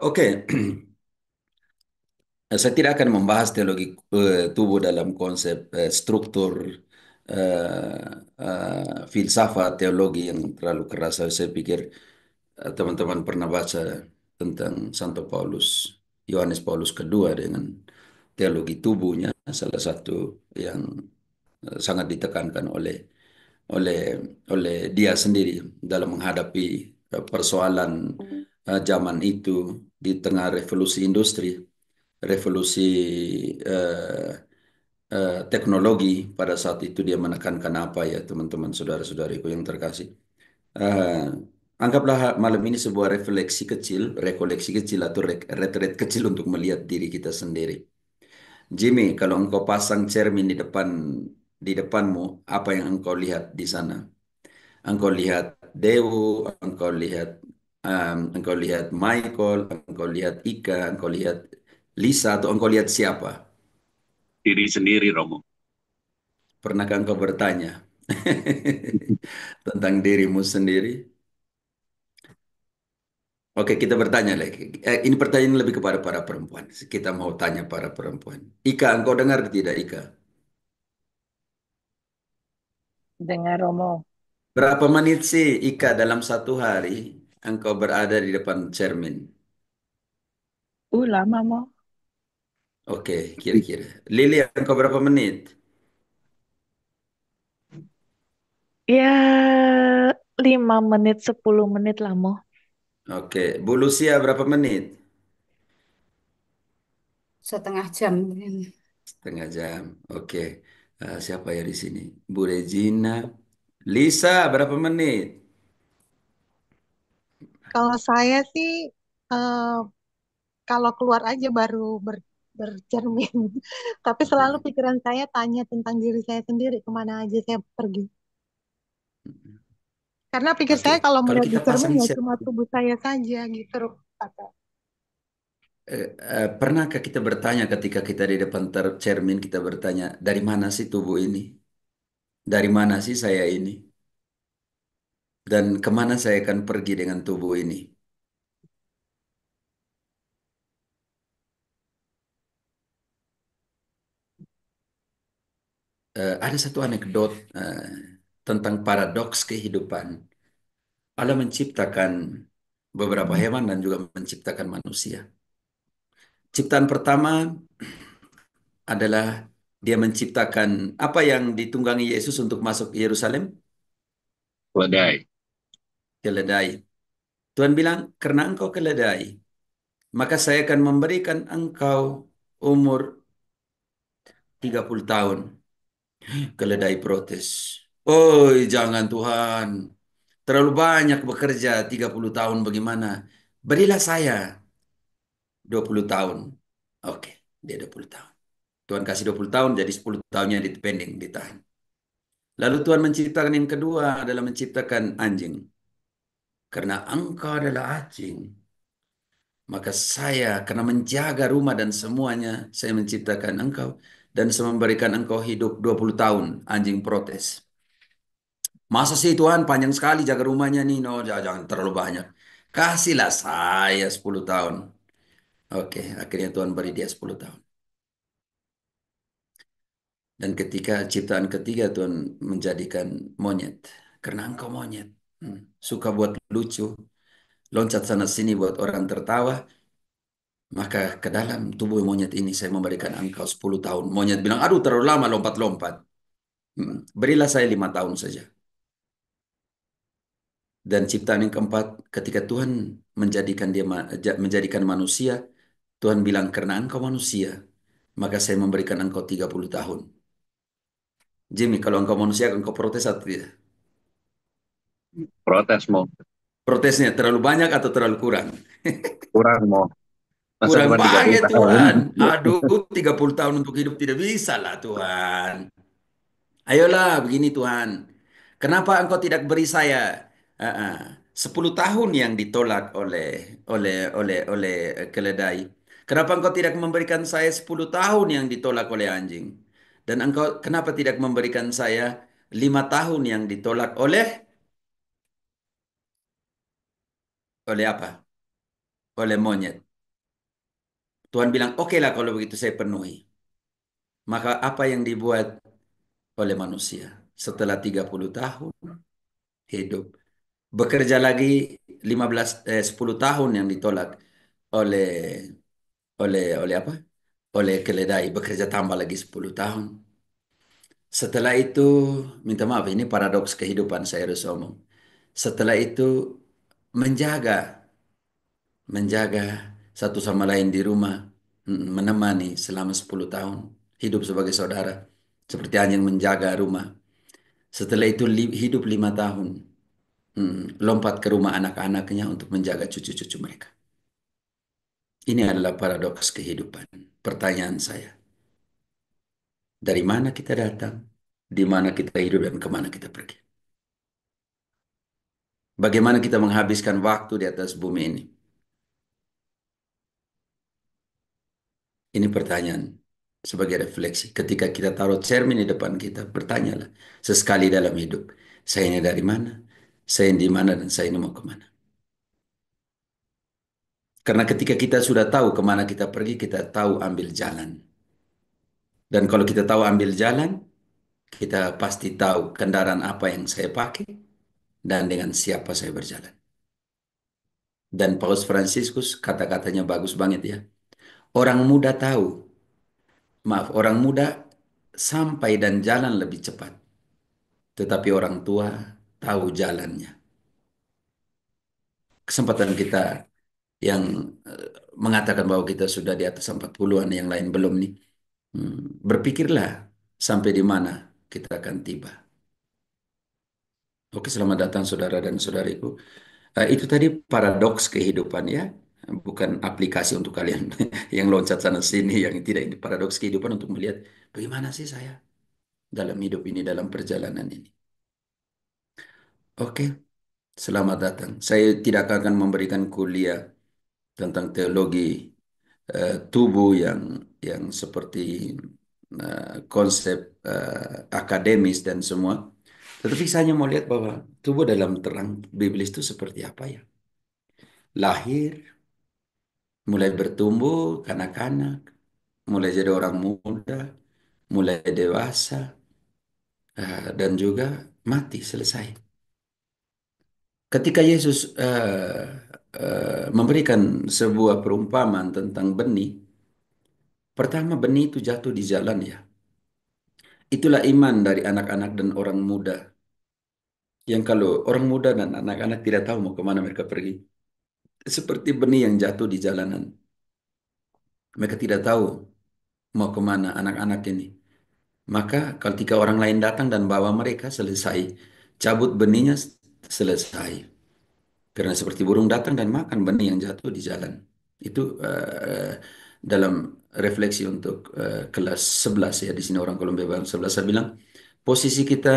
Oke. Saya tidak akan membahas teologi tubuh dalam konsep struktur filsafat teologi yang terlalu keras. Saya pikir teman-teman pernah baca tentang Santo Paulus, Yohanes Paulus kedua dengan teologi tubuhnya, salah satu yang sangat ditekankan oleh oleh dia sendiri dalam menghadapi persoalan zaman itu di tengah revolusi industri, revolusi eh, teknologi. Pada saat itu dia menekankan apa ya, teman-teman saudara-saudariku yang terkasih. Eh, Anggaplah malam ini sebuah refleksi kecil, rekoleksi kecil atau retret kecil untuk melihat diri kita sendiri. Jimmy, kalau engkau pasang cermin di depanmu, apa yang engkau lihat di sana? Engkau lihat Dewu, engkau lihat Michael, engkau lihat Ika, engkau lihat Lisa, atau engkau lihat siapa? Diri sendiri, Romo. Pernahkah engkau bertanya tentang dirimu sendiri? Oke, kita bertanya lagi. Ini pertanyaan lebih kepada para perempuan. Kita mau tanya para perempuan. Ika, engkau dengar tidak, Ika? Dengar Romo. Berapa menit sih, Ika, dalam satu hari engkau berada di depan cermin? Lama mau. Oke, kira-kira. Lili, engkau berapa menit? Ya, 5 menit, 10 menit lah mau. Oke, Bu Lucia berapa menit? 1/2 jam. Setengah jam. Oke. Siapa ya di sini? Bu Regina. Lisa berapa menit? Kalau saya sih eh, kalau keluar aja baru bercermin. Tapi selalu pikiran saya tanya tentang diri saya sendiri kemana aja saya pergi. Karena pikir Oke, saya kalau kalau melihat di kita cermin pasang ya cuma tubuh saya saja gitu. Kata. pernahkah kita bertanya ketika kita di depan cermin, kita bertanya, dari mana sih tubuh ini? Dari mana sih saya ini? Dan kemana saya akan pergi dengan tubuh ini? Ada satu anekdot tentang paradoks kehidupan. Allah menciptakan beberapa hewan dan juga menciptakan manusia. Ciptaan pertama adalah dia menciptakan apa yang ditunggangi Yesus untuk masuk ke Yerusalem? Wadai. Keledai. Tuhan bilang, karena engkau keledai, maka saya akan memberikan engkau umur 30 tahun. Keledai protes. Oh, jangan Tuhan. Terlalu banyak bekerja 30 tahun bagaimana? Berilah saya 20 tahun. Oke, dia 20 tahun. Tuhan kasih 20 tahun, jadi 10 tahunnya dipending, ditahan. Lalu Tuhan menciptakan yang kedua adalah menciptakan anjing. Karena engkau adalah anjing, maka saya karena menjaga rumah dan semuanya, saya menciptakan engkau dan saya memberikan engkau hidup 20 tahun. Anjing protes. Masa sih Tuhan panjang sekali jaga rumahnya nih? No, jangan terlalu banyak. Kasihlah saya 10 tahun. Oke, akhirnya Tuhan beri dia 10 tahun. Dan ketika ciptaan ketiga Tuhan menjadikan monyet. Karena engkau monyet. Suka buat lucu. Loncat sana sini buat orang tertawa. Maka ke dalam tubuh monyet ini saya memberikan engkau 10 tahun. Monyet bilang, aduh terlalu lama lompat-lompat. Berilah saya 5 tahun saja. Dan ciptaan yang keempat, ketika Tuhan menjadikan manusia, Tuhan bilang, karena engkau manusia, maka saya memberikan engkau 30 tahun. Jimmy, kalau engkau manusia, engkau protes atau tidak? Protes mau. Protesnya terlalu banyak atau terlalu kurang? Kurang mau. Masa Kurang cuma 30 banyak tahun? Tuhan. Aduh, 30 tahun untuk hidup tidak bisa lah Tuhan. Ayolah, begini Tuhan. Kenapa engkau tidak beri saya uh, uh, 10 tahun yang ditolak oleh keledai? Kenapa engkau tidak memberikan saya 10 tahun yang ditolak oleh anjing? Dan engkau kenapa tidak memberikan saya 5 tahun yang ditolak oleh apa? oleh monyet. Tuhan bilang, oke lah kalau begitu saya penuhi. Maka apa yang dibuat oleh manusia? Setelah 30 tahun hidup. Bekerja lagi 10 tahun yang ditolak oleh oleh apa? Oleh keledai. Bekerja tambah lagi 10 tahun. Setelah itu, minta maaf ini paradoks kehidupan saya harus omong. Setelah itu menjaga menjaga satu sama lain di rumah, menemani selama 10 tahun, hidup sebagai saudara, seperti anjing menjaga rumah. Setelah itu hidup 5 tahun, lompat ke rumah anak-anaknya untuk menjaga cucu-cucu mereka. Ini adalah paradoks kehidupan. Pertanyaan saya, dari mana kita datang, di mana kita hidup, dan kemana kita pergi? Bagaimana kita menghabiskan waktu di atas bumi ini? Ini pertanyaan sebagai refleksi. Ketika kita taruh cermin di depan kita, bertanyalah sesekali dalam hidup. Saya ini dari mana? Saya ini di mana dan saya ini mau kemana? Karena ketika kita sudah tahu kemana kita pergi, kita tahu ambil jalan. Dan kalau kita tahu ambil jalan, kita pasti tahu kendaraan apa yang saya pakai dan dengan siapa saya berjalan. Dan Paus Fransiskus kata-katanya bagus banget ya. Orang muda tahu, maaf, orang muda sampai dan jalan lebih cepat. Tetapi orang tua tahu jalannya. Kesempatan kita yang mengatakan bahwa kita sudah di atas 40-an, yang lain belum nih. Berpikirlah sampai di mana kita akan tiba. Oke, selamat datang saudara dan saudariku. Itu tadi paradoks kehidupan ya. Bukan aplikasi untuk kalian yang loncat sana sini, yang tidak. Ini paradoks kehidupan untuk melihat bagaimana sih saya dalam hidup ini, dalam perjalanan ini. Oke, selamat datang. Saya tidak akan memberikan kuliah tentang teologi tubuh yang seperti konsep akademis dan semua. Tetapi saya hanya mau lihat bahwa tubuh dalam terang Biblis itu seperti apa ya. Lahir, mulai bertumbuh, kanak-kanak, mulai jadi orang muda, mulai dewasa, dan juga mati, selesai. Ketika Yesus memberikan sebuah perumpamaan tentang benih, pertama benih itu jatuh di jalan ya. Itulah iman dari anak-anak dan orang muda. Yang kalau orang muda dan anak-anak tidak tahu mau kemana mereka pergi. Seperti benih yang jatuh di jalanan. Mereka tidak tahu mau kemana anak-anak ini. Maka ketika orang lain datang dan bawa mereka, selesai. Cabut benihnya, selesai. Karena seperti burung datang dan makan benih yang jatuh di jalan. Itu dalam refleksi untuk kelas 11 ya. Di sini orang Kolombia bab 11 saya bilang, posisi kita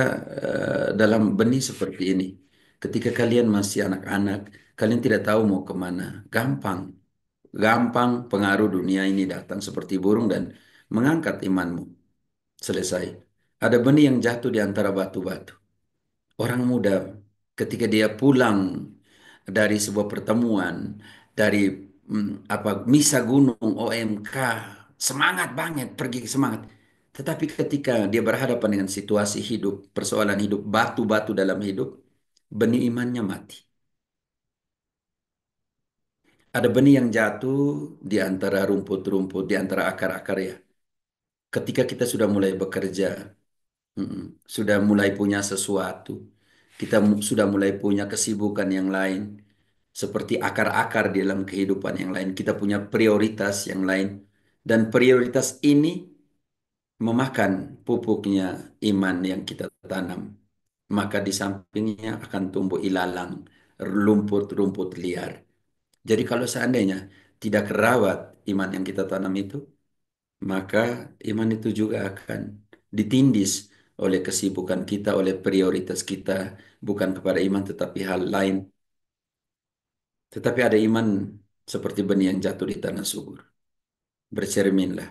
dalam benih seperti ini. Ketika kalian masih anak-anak, kalian tidak tahu mau kemana. Gampang. Gampang pengaruh dunia ini datang seperti burung dan mengangkat imanmu. Selesai. Ada benih yang jatuh di antara batu-batu. Orang muda ketika dia pulang dari sebuah pertemuan, dari apa misa gunung OMK, semangat banget, pergi semangat. Tetapi ketika dia berhadapan dengan situasi hidup, persoalan hidup, batu-batu dalam hidup, benih imannya mati. Ada benih yang jatuh di antara rumput-rumput, di antara akar-akar ya. Ketika kita sudah mulai bekerja, sudah mulai punya sesuatu. Kita sudah mulai punya kesibukan yang lain. Seperti akar-akar di dalam kehidupan yang lain. Kita punya prioritas yang lain. Dan prioritas ini memakan pupuknya iman yang kita tanam. Maka di sampingnya akan tumbuh ilalang, rumput-rumput liar. Jadi kalau seandainya tidak kerawat iman yang kita tanam itu, maka iman itu juga akan ditindis oleh kesibukan kita, oleh prioritas kita, bukan kepada iman tetapi hal lain. Tetapi ada iman seperti benih yang jatuh di tanah subur. Bercerminlah,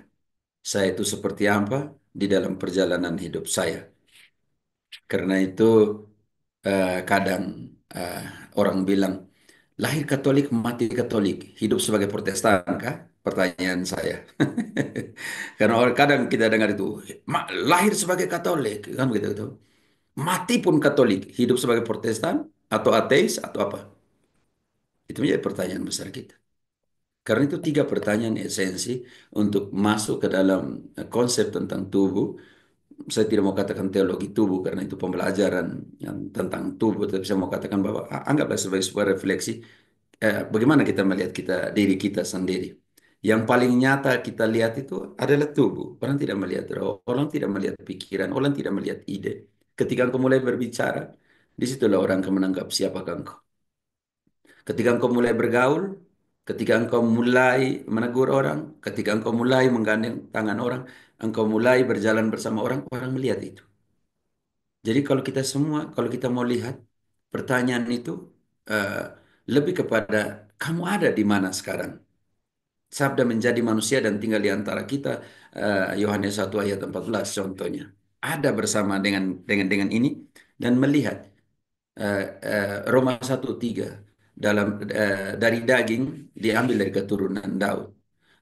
saya itu seperti apa di dalam perjalanan hidup saya. Karena itu kadang orang bilang, Lahir Katolik, mati Katolik, hidup sebagai Protestan kah? Pertanyaan saya. Karena orang kadang kita dengar itu, lahir sebagai Katolik, kan begitu. Mati pun Katolik, hidup sebagai Protestan atau ateis atau apa? Itu menjadi pertanyaan besar kita. Karena itu tiga pertanyaan esensi untuk masuk ke dalam konsep tentang tubuh. Saya tidak mau katakan teologi tubuh karena itu pembelajaran yang tentang tubuh, tapi saya mau katakan bahwa anggaplah sebagai sebuah refleksi bagaimana kita melihat diri kita sendiri. Yang paling nyata kita lihat itu adalah tubuh. Orang tidak melihat roh, orang tidak melihat pikiran, orang tidak melihat ide. Ketika engkau mulai berbicara, disitulah orang akan menanggap siapakah engkau. Ketika engkau mulai bergaul, ketika engkau mulai menegur orang, ketika engkau mulai menggandeng tangan orang, engkau mulai berjalan bersama orang, orang melihat itu. Jadi kalau kita semua, kalau kita mau lihat, pertanyaan itu eh, lebih kepada kamu ada di mana sekarang? Sabda menjadi manusia dan tinggal di antara kita, Yohanes 1 ayat 14 contohnya. Ada bersama dengan ini dan melihat Roma 1:3 dari daging diambil dari keturunan Daud.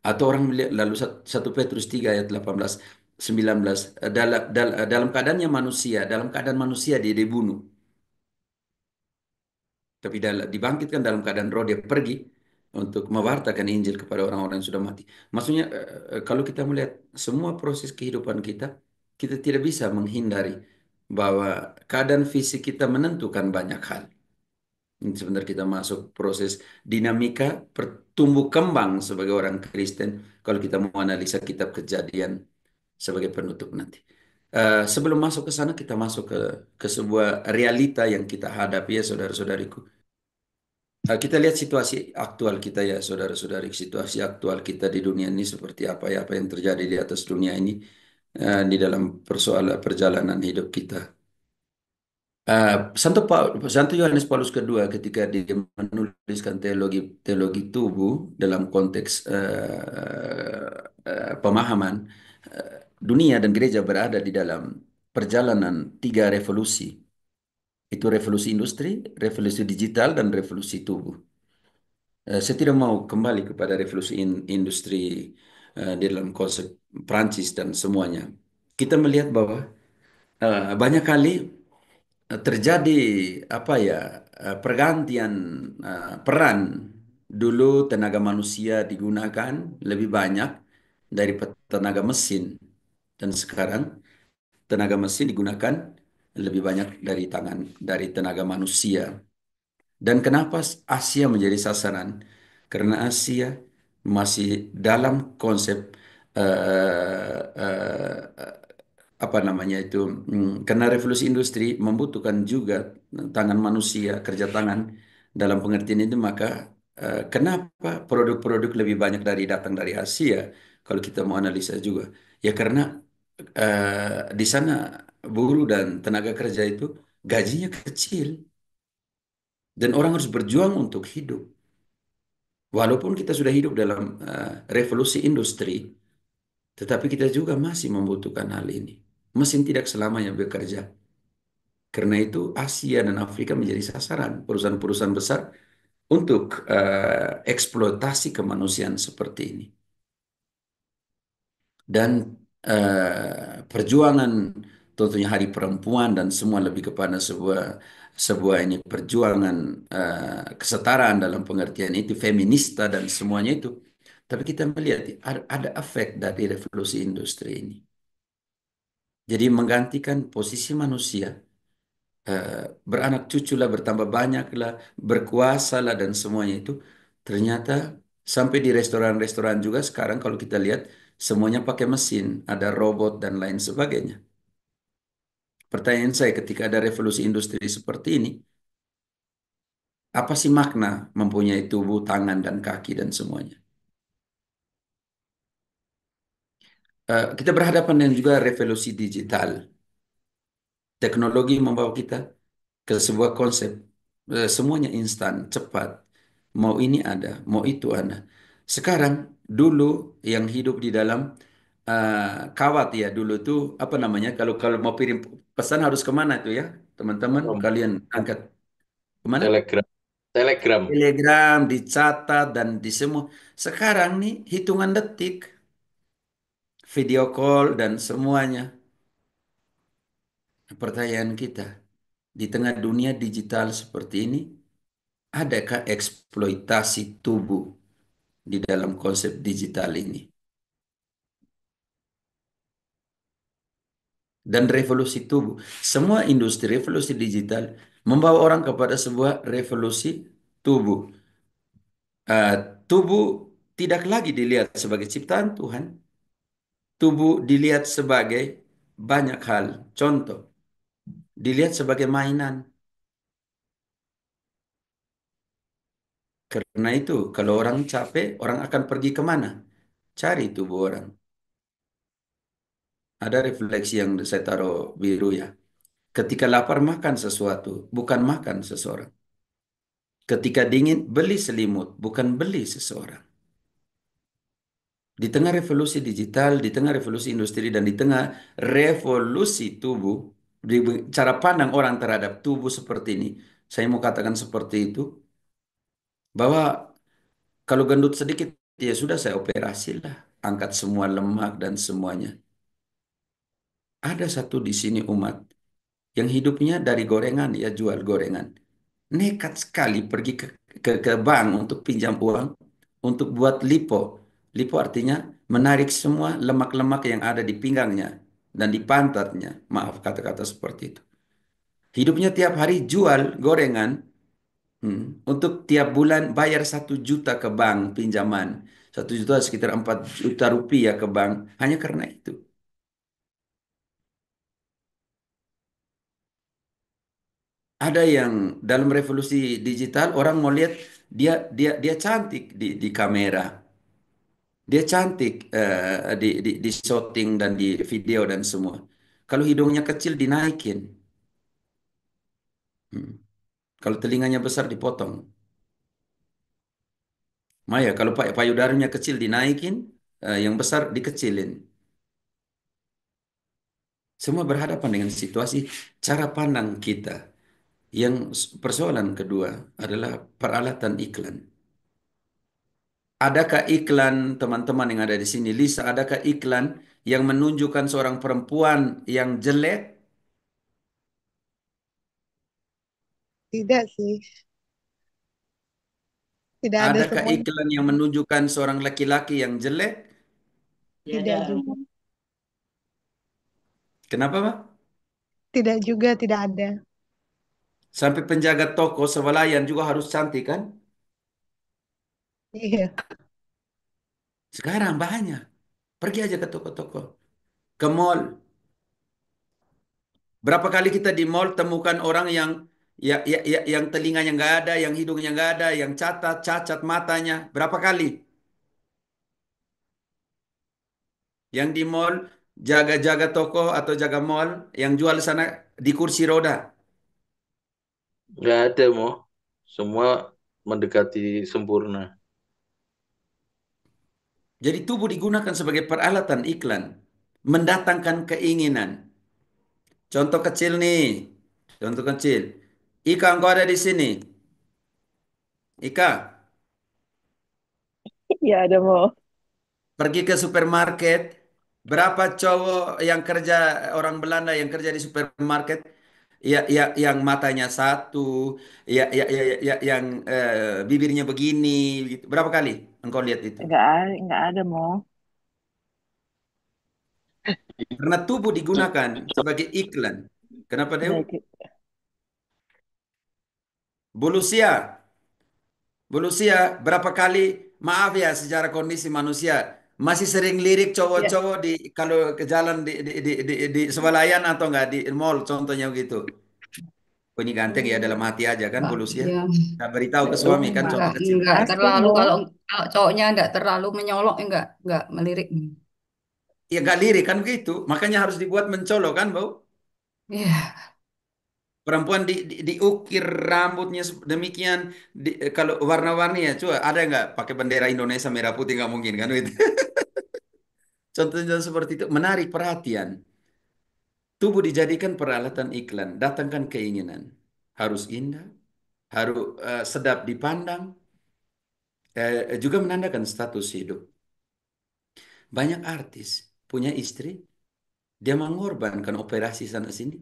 Atau orang melihat lalu 1 Petrus 3 ayat 18 19 dalam keadaannya manusia, dalam keadaan manusia dia dibunuh. Tapi dibangkitkan dalam keadaan roh dia pergi untuk mewartakan Injil kepada orang-orang yang sudah mati. Maksudnya kalau kita melihat semua proses kehidupan kita, kita tidak bisa menghindari bahwa keadaan fisik kita menentukan banyak hal. Ini sebenarnya kita masuk proses dinamika tumbuh kembang sebagai orang Kristen kalau kita mau analisa kitab Kejadian sebagai penutup nanti. Sebelum masuk ke sana kita masuk ke sebuah realita yang kita hadapi ya saudara-saudariku. Kita lihat situasi aktual kita ya saudara-saudari, situasi aktual kita di dunia ini seperti apa ya, apa yang terjadi di atas dunia ini di dalam persoalan perjalanan hidup kita. Santo Yohanes Paulus kedua ketika dia menuliskan teologi tubuh dalam konteks pemahaman dunia dan gereja berada di dalam perjalanan tiga revolusi. Itu revolusi industri, revolusi digital, dan revolusi tubuh. Saya tidak mau kembali kepada revolusi industri di dalam konsep Prancis dan semuanya. Kita melihat bahwa banyak kali terjadi apa ya pergantian peran. Dulu tenaga manusia digunakan lebih banyak dari tenaga mesin, dan sekarang tenaga mesin digunakan lebih banyak dari tenaga manusia. Dan kenapa Asia menjadi sasaran? Karena Asia masih dalam konsep apa namanya itu? Karena revolusi industri membutuhkan juga tangan manusia, kerja tangan. Dalam pengertian itu maka kenapa produk-produk lebih banyak datang dari Asia? Kalau kita mau analisa juga, ya karena di sana buruh dan tenaga kerja itu gajinya kecil. Dan orang harus berjuang untuk hidup. Walaupun kita sudah hidup dalam revolusi industri, tetapi kita juga masih membutuhkan hal ini. Mesin tidak selamanya bekerja. Karena itu Asia dan Afrika menjadi sasaran perusahaan-perusahaan besar untuk eksploitasi kemanusiaan seperti ini. Dan perjuangan tentunya Hari Perempuan dan semua lebih kepada sebuah ini perjuangan kesetaraan dalam pengertian itu feminista dan semuanya itu. Tapi kita melihat ada efek dari revolusi industri ini. Jadi menggantikan posisi manusia, beranak cucu lah, bertambah banyak lah, berkuasa lah dan semuanya itu. Ternyata sampai di restoran-restoran juga sekarang kalau kita lihat semuanya pakai mesin, ada robot dan lain sebagainya. Pertanyaan saya ketika ada revolusi industri seperti ini, apa sih makna mempunyai tubuh, tangan, dan kaki dan semuanya? Kita berhadapan dengan juga revolusi digital. Teknologi membawa kita ke sebuah konsep, semuanya instan, cepat. Mau ini ada, mau itu ada. Sekarang, dulu yang hidup di dalam kawat ya, dulu tuh apa namanya? Kalau kalau mau pesan harus kemana tuh ya, teman-teman? Romo. Kalian angkat kemana? Telegram. Telegram. Telegram dicatat dan di semua. Sekarang nih hitungan detik, video call dan semuanya. Pertanyaan kita, di tengah dunia digital seperti ini, adakah eksploitasi tubuh di dalam konsep digital ini? Dan revolusi tubuh. Semua industri revolusi digital membawa orang kepada sebuah revolusi tubuh. Eh, Tubuh tidak lagi dilihat sebagai ciptaan Tuhan. Tubuh dilihat sebagai banyak hal. Contoh, dilihat sebagai mainan. Karena itu, kalau orang capek, orang akan pergi kemana? Cari tubuh orang. Ada refleksi yang saya taruh biru ya. Ketika lapar, makan sesuatu, bukan makan seseorang. Ketika dingin, beli selimut, bukan beli seseorang. Di tengah revolusi digital, di tengah revolusi industri, dan di tengah revolusi tubuh, di cara pandang orang terhadap tubuh seperti ini, saya mau katakan seperti itu, bahwa kalau gendut sedikit, ya sudah saya operasi lah, angkat semua lemak dan semuanya. Ada satu di sini umat yang hidupnya dari gorengan, ya jual gorengan. Nekat sekali pergi ke bank untuk pinjam uang untuk buat lipo. Lipo artinya menarik semua lemak-lemak yang ada di pinggangnya dan di pantatnya. Maaf kata-kata seperti itu. Hidupnya tiap hari jual gorengan, untuk tiap bulan bayar 1 juta ke bank pinjaman. 1 juta sekitar 4 juta rupiah ke bank hanya karena itu. Ada yang dalam revolusi digital orang mau lihat dia cantik di kamera. Dia cantik di shooting dan di video dan semua. Kalau hidungnya kecil dinaikin. Hmm. Kalau telinganya besar dipotong. Maya, kalau payudaranya kecil dinaikin, yang besar dikecilin. Semua berhadapan dengan situasi cara pandang kita. Yang persoalan kedua adalah peralatan iklan. Adakah iklan teman-teman yang ada di sini, Lisa, adakah iklan yang menunjukkan seorang perempuan yang jelek? Tidak sih, tidak ada Adakah semua. iklan yang menunjukkan seorang laki-laki yang jelek? Tidak juga. Kenapa, Pak? Tidak juga, tidak ada. Sampai penjaga toko swalayan juga harus cantik kan? Iya, Sekarang banyak. Pergi aja ke toko-toko, ke mall. Berapa kali kita di mall temukan orang yang yang telinganya nggak ada, yang hidungnya nggak ada, yang cacat matanya. Berapa kali? Yang di mall jaga-jaga toko atau jaga mall yang jual sana di kursi roda. Nggak ada, Mo. Semua mendekati sempurna. Jadi tubuh digunakan sebagai peralatan iklan, mendatangkan keinginan. Contoh kecil nih, contoh kecil. Ika, engkau ada di sini. Ika, Ya ada mau. pergi ke supermarket. Berapa cowok yang kerja, orang Belanda yang kerja di supermarket, yang matanya satu, yang bibirnya begini, gitu. Berapa kali engkau lihat itu? Nggak ada mau. Karena tubuh digunakan sebagai iklan. Kenapa, Dew? Baik. Bolusia. Bolusia, berapa kali, maaf ya, secara kondisi manusia, masih sering lirik Ya, cowok-cowok kalau ke jalan di swalayan atau enggak di mall, contohnya begitu. Oh, ini ganteng ya dalam hati aja kan, Enggak, Bolusia. ya, Tak beritahu ke betul. suami kan, contoh kecil. Enggak pasti terlalu mau. kalau cowoknya enggak terlalu menyolok enggak melirik. Ya enggak lirik kan begitu, makanya harus dibuat mencolok kan, Bau. Iya, Perempuan diukir rambutnya demikian, kalau warna-warni ya, coba ada nggak pakai bendera Indonesia merah putih nggak mungkin kan itu. Contohnya seperti itu menarik perhatian. Tubuh dijadikan peralatan iklan, datangkan keinginan. Harus indah, harus sedap dipandang, juga menandakan status hidup. Banyak artis punya istri, dia mengorbankan operasi sana sini.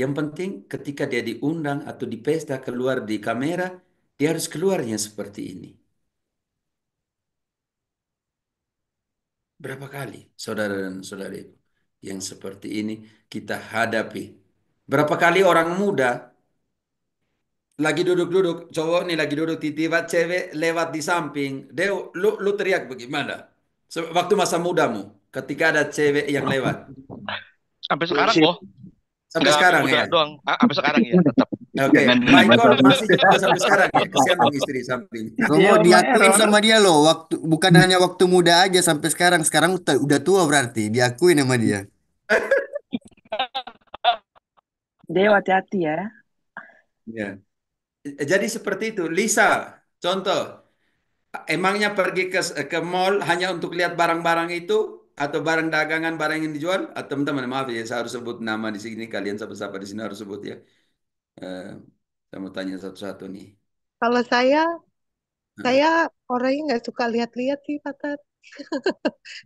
Yang penting ketika dia diundang atau di pesta keluar di kamera, dia harus keluarnya seperti ini. Berapa kali saudara dan saudariku yang seperti ini kita hadapi. Berapa kali orang muda lagi duduk-duduk, cowok nih lagi duduk, tiba-tiba cewek lewat di samping. Dia, lu teriak bagaimana? Waktu masa mudamu, ketika ada cewek yang lewat. Sampai sekarang, Sip. Boh. Sampai Nggak sekarang muda ya. doang. Sampai sekarang ya, tetap. Oke, Jangan Pak dengan Iko bahasa masih juga sampai sekarang ya. Kesian dong istri samping. Romo Iya, lumayan, diakuin Ron. sama dia loh, bukan hanya waktu muda aja sampai sekarang. Sekarang udah tua berarti, diakuin sama dia. Dia hati-hati ya. Ya. Jadi seperti itu. Lisa, contoh, emangnya pergi ke mall hanya untuk lihat barang-barang itu atau barang dagangan, barang yang dijual? Atau teman-teman, maaf ya, saya harus sebut nama di sini. Kalian siapa-siapa di sini harus sebut ya. Eh, saya mau tanya satu-satu nih. Kalau Nah, saya orangnya nggak suka lihat-lihat sih, Patar.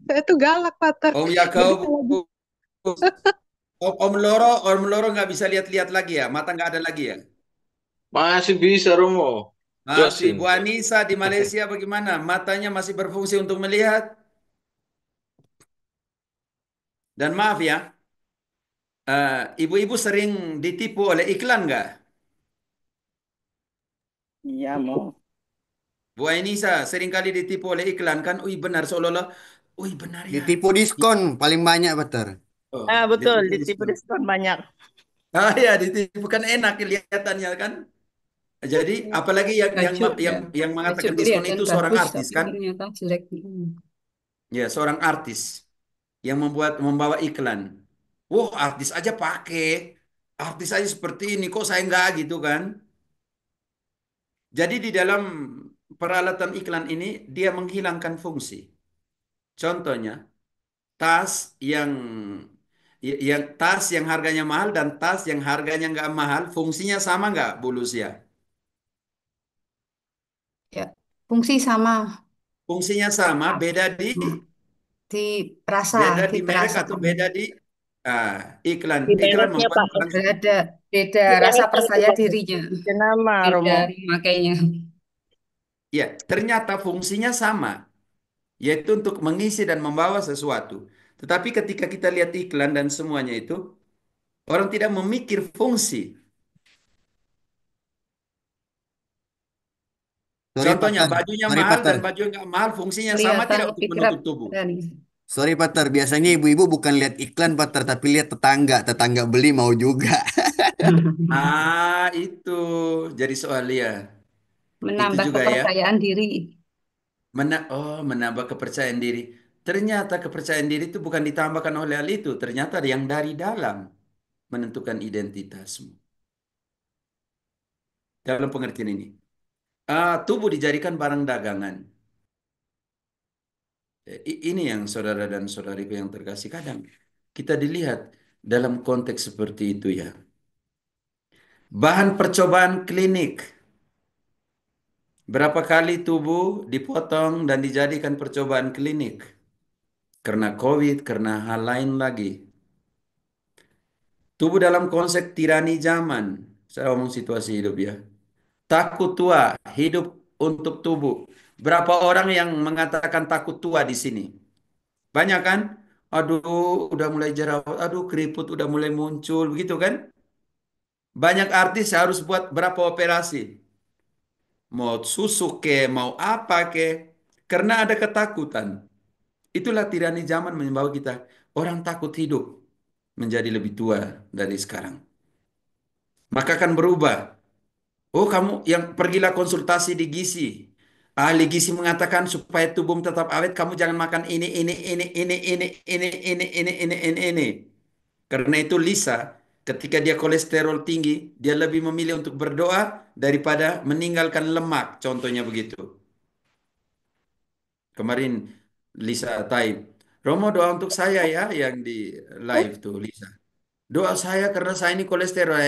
Saya tuh galak, Patar. Om ya Jadi kau, kalau Om Loro nggak bisa lihat-lihat lagi ya, mata nggak ada lagi ya. Masih bisa, Romo. Masih, Gasin. Bu Anissa di Malaysia bagaimana? Matanya masih berfungsi untuk melihat. Dan maaf ya, ibu-ibu sering ditipu oleh iklan nggak? Iya, mau. Bu Anissa sering kali ditipu oleh iklan kan? Wih benar seolah-olah, wih benar ya. Ditipu diskon paling banyak, Peter. Oh, Ah, betul, ditipu ditipu diskon. diskon banyak. Ah ya, ditipu kan enak kelihatannya kan? Jadi apalagi Baju ya. yang Baju mengatakan diskon kelihatan itu seorang bagus artis tapi kan? ternyata jelek. Ya, seorang artis yang membawa iklan. Wah, artis aja pakai. Artis aja seperti ini, kok saya enggak gitu kan? Jadi di dalam peralatan iklan ini dia menghilangkan fungsi. Contohnya, tas yang tas yang harganya mahal dan tas yang harganya nggak mahal, fungsinya sama nggak, Bu Lucia? Ya, fungsi sama Fungsinya sama, di rasa, beda di di merek perasa atau sama. beda di iklan. Di Iklan mereknya, membuat Pak. orang Beda, beda Di rasa mereknya percaya juga. dirinya, Di nama, beda Romo. makainya. ya ternyata fungsinya sama, yaitu untuk mengisi dan membawa sesuatu. Tetapi ketika kita lihat iklan dan semuanya itu, orang tidak memikir fungsi. Sorry, Contohnya Peter. bajunya Sorry, mahal Peter. dan baju yang nggak mahal fungsinya sama Kelihatan tidak untuk lebih kerap menutup tubuh. dari. Sorry, Peter. Biasanya ibu-ibu bukan lihat iklan, Peter, tapi lihat tetangga. Tetangga beli mau juga. Itu jadi soal ya. Itu Menambah juga ya. kepercayaan diri. Menambah kepercayaan diri. Ternyata kepercayaan diri itu bukan ditambahkan oleh hal itu. Ternyata yang dari dalam menentukan identitasmu. Dalam pengertian ini. Tubuh dijadikan barang dagangan. Ini yang saudara dan saudariku yang terkasih kadang. Kita dilihat dalam konteks seperti itu ya. Bahan percobaan klinik. Berapa kali tubuh dipotong dan dijadikan percobaan klinik. Karena COVID, karena hal lain lagi. Tubuh dalam konsep tirani zaman. Saya ngomong situasi hidup ya. Takut tua, hidup untuk tubuh. Berapa orang yang mengatakan takut tua di sini? Banyak kan? Aduh, udah mulai jerawat. Aduh, keriput udah mulai muncul. Begitu kan? Banyak artis harus buat berapa operasi. Mau susuk ke, mau apa ke. Karena ada ketakutan. Itulah tirani zaman membawa kita. Orang takut hidup menjadi lebih tua dari sekarang. Maka akan berubah. Oh, kamu yang pergilah konsultasi di gizi. Ahli gizi mengatakan supaya tubuhmu tetap awet, kamu jangan makan ini. Karena itu Lisa, ketika dia kolesterol tinggi, dia lebih memilih untuk berdoa daripada meninggalkan lemak. Contohnya begitu. Kemarin Lisa type, Romo doa untuk saya ya yang di live tuh Lisa. Doa saya karena saya ini kolesterol.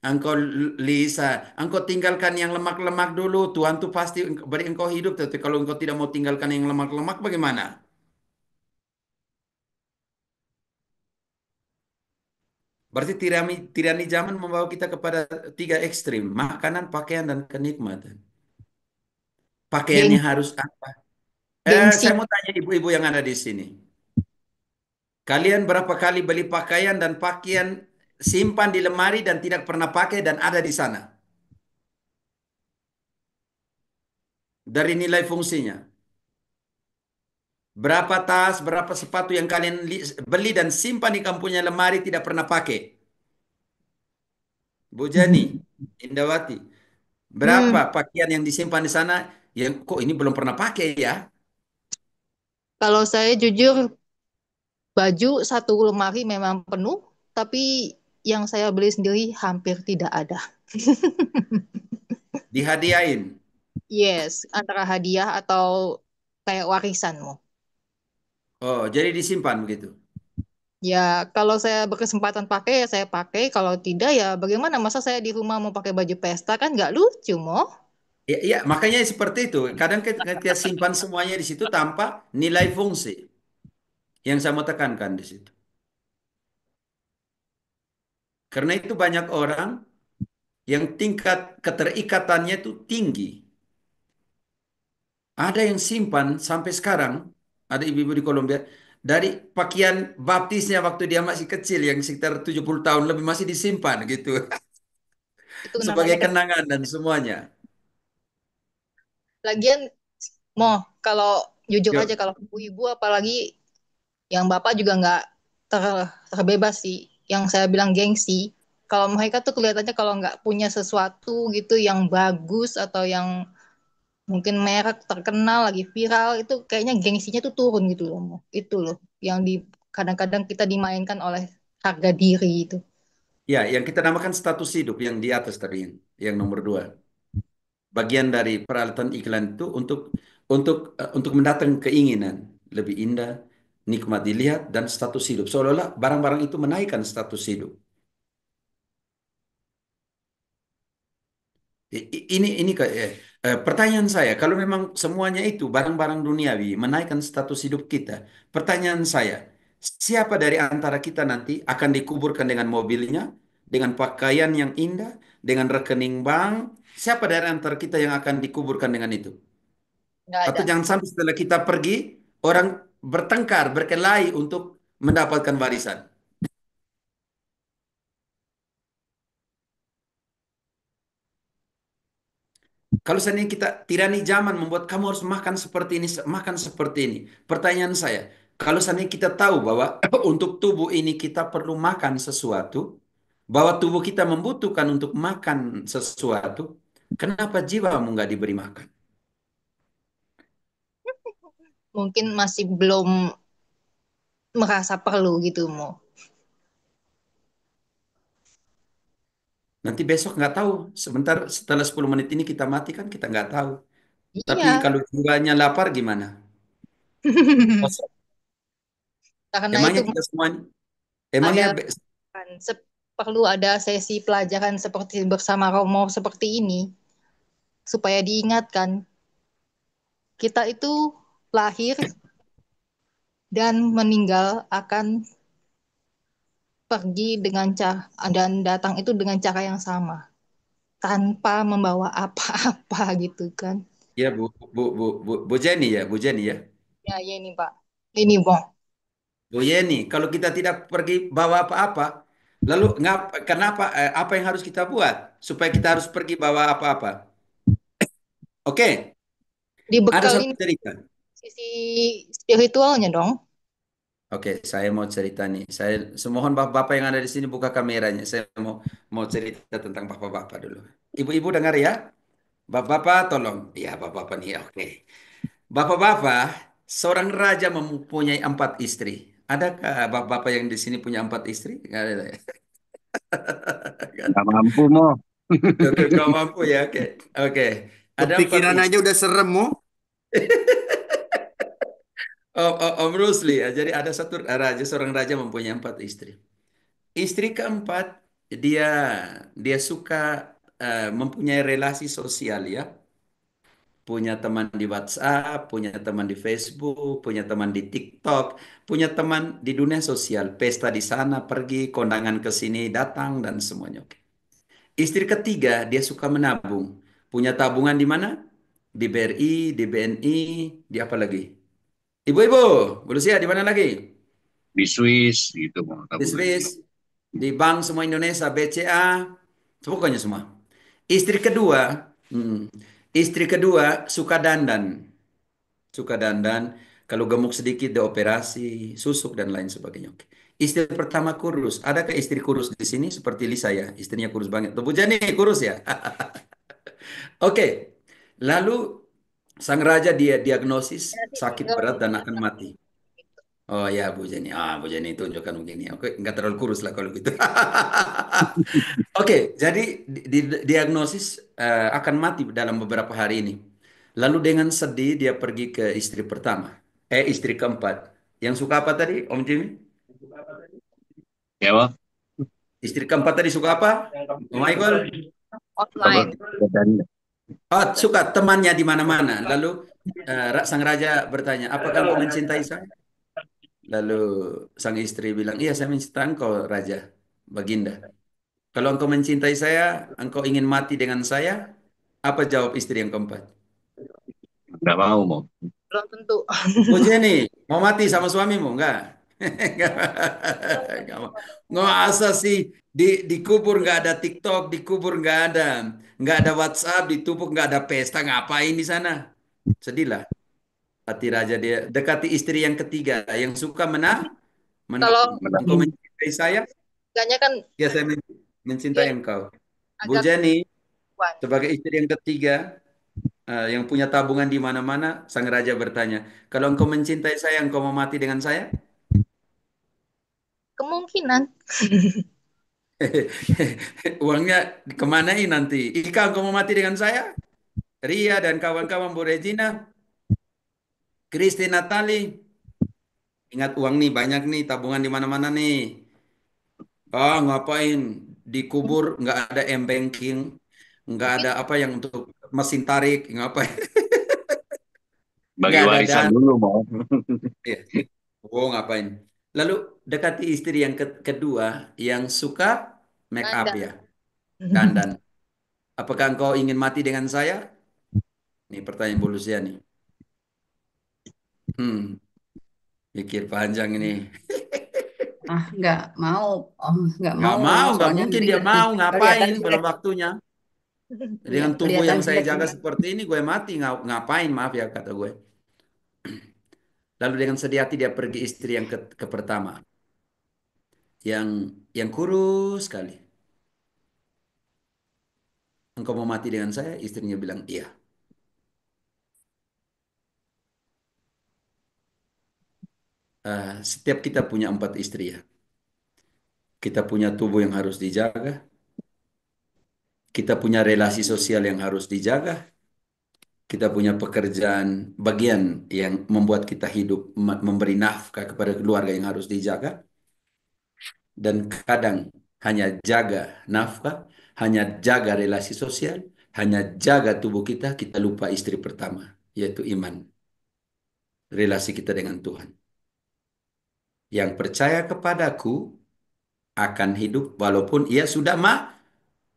Engkau Lisa, engkau tinggalkan yang lemak-lemak dulu. Tuhan tuh pasti beri engkau hidup. Tapi kalau engkau tidak mau tinggalkan yang lemak-lemak, bagaimana? Berarti tirani, tirani zaman membawa kita kepada tiga ekstrim. Makanan, pakaian, dan kenikmatan. Pakaiannya Geng, harus apa? gengsi. Saya mau tanya ibu-ibu yang ada di sini. Kalian berapa kali beli pakaian dan pakaian simpan di lemari dan tidak pernah pakai dan ada di sana? Dari nilai fungsinya. Berapa tas, berapa sepatu yang kalian beli dan simpan di kampungnya lemari tidak pernah pakai? Bu Jani, Indawati, berapa Hmm, pakaian yang disimpan di sana yang kok ini belum pernah pakai ya? kalau saya jujur, baju satu lemari memang penuh, tapi yang saya beli sendiri hampir tidak ada. Dihadiahin. Yes, antara hadiah atau kayak warisanmu. Oh, jadi disimpan begitu. Ya, kalau saya berkesempatan pakai, ya saya pakai. Kalau tidak, ya bagaimana? Masa saya di rumah mau pakai baju pesta kan nggak lucu, Mo. Ya, ya, makanya seperti itu. Kadang kita simpan semuanya di situ tanpa nilai fungsi. Yang saya mau tekankan di situ. Karena itu banyak orang yang tingkat keterikatannya itu tinggi. Ada yang simpan sampai sekarang, ada ibu-ibu di Kolombia, dari pakaian baptisnya waktu dia masih kecil yang sekitar 70 tahun lebih masih disimpan gitu. Itu namanya Sebagai kenangan dan semuanya. lagian, Mo, kalau jujur aja Yuk. kalau ibu-ibu apalagi yang bapak juga nggak terbebas sih. Yang saya bilang gengsi. Kalau mereka tuh kelihatannya kalau nggak punya sesuatu gitu yang bagus atau yang mungkin merek terkenal lagi viral itu kayaknya gengsinya tuh turun gitu loh. Mo. Itu loh yang di kadang-kadang kita dimainkan oleh harga diri itu. Ya, yang kita namakan status hidup yang di atas tadi, yang nomor dua. Bagian dari peralatan iklan itu untuk mendatangkan keinginan lebih indah, nikmat dilihat dan status hidup. Seolah-olah barang-barang itu menaikkan status hidup. Pertanyaan saya, kalau memang semuanya itu barang-barang duniawi menaikkan status hidup kita, pertanyaan saya, siapa dari antara kita nanti akan dikuburkan dengan mobilnya, dengan pakaian yang indah, dengan rekening bank? Siapa dari antara kita yang akan dikuburkan dengan itu? Nggak Atau ada. jangan sampai setelah kita pergi, orang bertengkar, berkelahi untuk mendapatkan warisan. Kalau seandainya kita tirani zaman membuat kamu harus makan seperti ini, makan seperti ini. Pertanyaan saya, kalau seandainya kita tahu bahwa untuk tubuh ini kita perlu makan sesuatu, bahwa tubuh kita membutuhkan untuk makan sesuatu, kenapa jiwamu nggak diberi makan? Mungkin masih belum merasa perlu gitu, Mo. Nanti besok nggak tahu. Sebentar setelah 10 menit ini kita mati kan kita nggak tahu. Tapi Iya. kalau jiwanya lapar gimana? Kosong. Karena itu Emangnya kita semuanya, ada emangnya kan, perlu ada sesi pelajaran seperti bersama Romo seperti ini supaya diingatkan kita itu lahir dan meninggal akan pergi dengan cara dan datang itu dengan cara yang sama tanpa membawa apa-apa gitu kan. ya Bu Jenny ya, Bu Jenny ya. Ya, ya ini Pak. Ini Bang. Bu Yeni, kalau kita tidak pergi bawa apa-apa, lalu kenapa apa yang harus kita buat supaya kita harus pergi bawa apa-apa? Oke, ada satu Dibekalin cerita. sisi spiritualnya dong. Oke, saya mau cerita nih. Saya semohon bapak-bapak yang ada di sini buka kameranya. Saya mau cerita tentang bapak-bapak dulu. Ibu-ibu dengar ya. Bapak-bapak tolong. Ya, bapak-bapak nih. Oke. Bapak-bapak, seorang raja mempunyai 4 istri. Adakah bapak-bapak yang di sini punya 4 istri? Nggak ada ya? Nggak mampu, Mo. Kau mampu ya, oke. Oke. Ada empat Kepikiran aja istri. udah serem, Mo. Om Rusli ya. Jadi ada satu raja, seorang raja mempunyai 4 istri. Istri keempat, dia dia suka mempunyai relasi sosial ya. Punya teman di WhatsApp, punya teman di Facebook, punya teman di TikTok, punya teman di dunia sosial, pesta di sana, pergi, kondangan ke sini, datang dan semuanya. Oke. Istri ketiga, dia suka menabung. Punya tabungan di mana? Di BRI, di BNI, di apa lagi? Ibu-ibu, Bu Lucia, di mana lagi? Di Swiss gitu mau Di tabungannya. Swiss, di Bank semua Indonesia, BCA, pokoknya semua. Istri kedua, istri kedua suka dandan. Suka dandan, kalau gemuk sedikit dioperasi, susuk dan lain sebagainya. Oke. Istri pertama kurus. Adakah istri kurus di sini seperti Lisa ya? Istrinya kurus banget. Tuh, Bu Jani kurus ya? Oke. Lalu sang raja dia diagnosis Ya sih, sakit kalau berat dan tidak akan tahu mati. Oh ya, Bu Jani. Bu Jani tunjukkan begini. Oke, nggak terlalu kurus lah kalau gitu. Oke, jadi diagnosis akan mati dalam beberapa hari ini. Lalu dengan sedih dia pergi ke istri pertama, istri keempat. Yang suka apa tadi, Om Jimmy? Ya, Bang. Istri keempat tadi suka apa? Om Michael? Apa? offline. Katanya. Oh, suka temannya di mana-mana. Lalu sang raja bertanya, apakah engkau mencintai saya? Lalu sang istri bilang, iya saya mencintai engkau, Raja, Baginda. Kalau engkau mencintai saya, engkau ingin mati dengan saya, apa jawab istri yang keempat? Nggak mau. Belum tentu. Bu Jenny, mau mati sama suamimu? Enggak. Enggak. Enggak mau. Nggak asa sih dikubur nggak ada TikTok, dikubur nggak ada WhatsApp, ditupuk nggak ada pesta, ngapain di sana? Sedih lah. Hati raja dia dekati istri yang ketiga yang suka Kalau menabung. Engkau Menabung. mencintai saya? tiganya kan Ya saya dia mencintai engkau. Bu agak Jenny kuat. sebagai istri yang ketiga yang punya tabungan di mana-mana, sang raja bertanya, kalau engkau mencintai saya, engkau mau mati dengan saya? Kemungkinan. Uangnya kemanain nanti? Ika, engkau mau mati dengan saya? Ria dan kawan-kawan, Bu Regina, Christine, Natali, ingat uang nih banyak nih, tabungan di mana-mana nih. Ngapain? Dikubur nggak ada m-banking, nggak Mungkin ada apa yang untuk mesin tarik, ngapain? Bagi Nggak ada warisan dan. dulu mau. Iya. Ngapain? Lalu dekati istri yang kedua yang suka make up ada. ya, dandan. Apakah engkau ingin mati dengan saya? Ini pertanyaan Bu Lucia nih. Pikir panjang ini. Nggak mau. Nggak Nggak mau mau, Romo, nggak soalnya mungkin nanti dia mau. kelihatan Ngapain? jelek. Belum waktunya. Iya, Dengan tubuh kelihatan yang saya jelek jaga nanti. seperti ini, gue mati. Ngapain? Maaf ya, kata gue. Lalu dengan sedih hati dia pergi istri yang ke pertama. Yang kurus sekali. Engkau mau mati dengan saya? Istrinya bilang, iya. Setiap kita punya 4 istri ya. Kita punya tubuh yang harus dijaga. Kita punya relasi sosial yang harus dijaga. Kita punya pekerjaan bagian yang membuat kita hidup, memberi nafkah kepada keluarga yang harus dijaga. Dan kadang hanya jaga nafkah, hanya jaga relasi sosial, hanya jaga tubuh kita, kita lupa istri pertama, yaitu iman. Relasi kita dengan Tuhan. Yang percaya kepadaku akan hidup walaupun ia sudah Mati.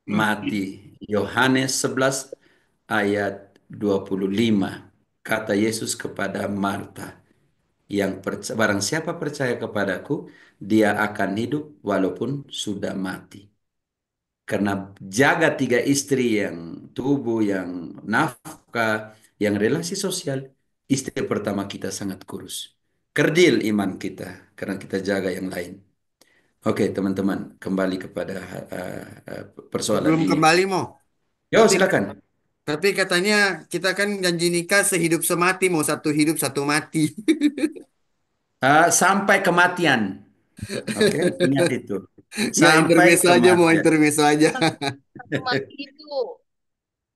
mati. Yohanes 11 ayat 25. Kata Yesus kepada Marta, barang siapa percaya kepadaku, dia akan hidup walaupun sudah mati. Karena jaga 3 istri yang tubuh, yang nafkah, yang relasi sosial, istri pertama kita sangat kurus. Kerdil iman kita karena kita jaga yang lain. Oke, teman-teman, kembali kepada persoalan Sebelum ini. kembali mau. Yo, Tapi silakan. tapi katanya kita kan janji nikah sehidup semati, mau satu hidup satu mati. Sampai kematian. Oke, ingat itu. Ya Sampai intermezzo aja, mau kematian. intermezzo aja. Satu mati itu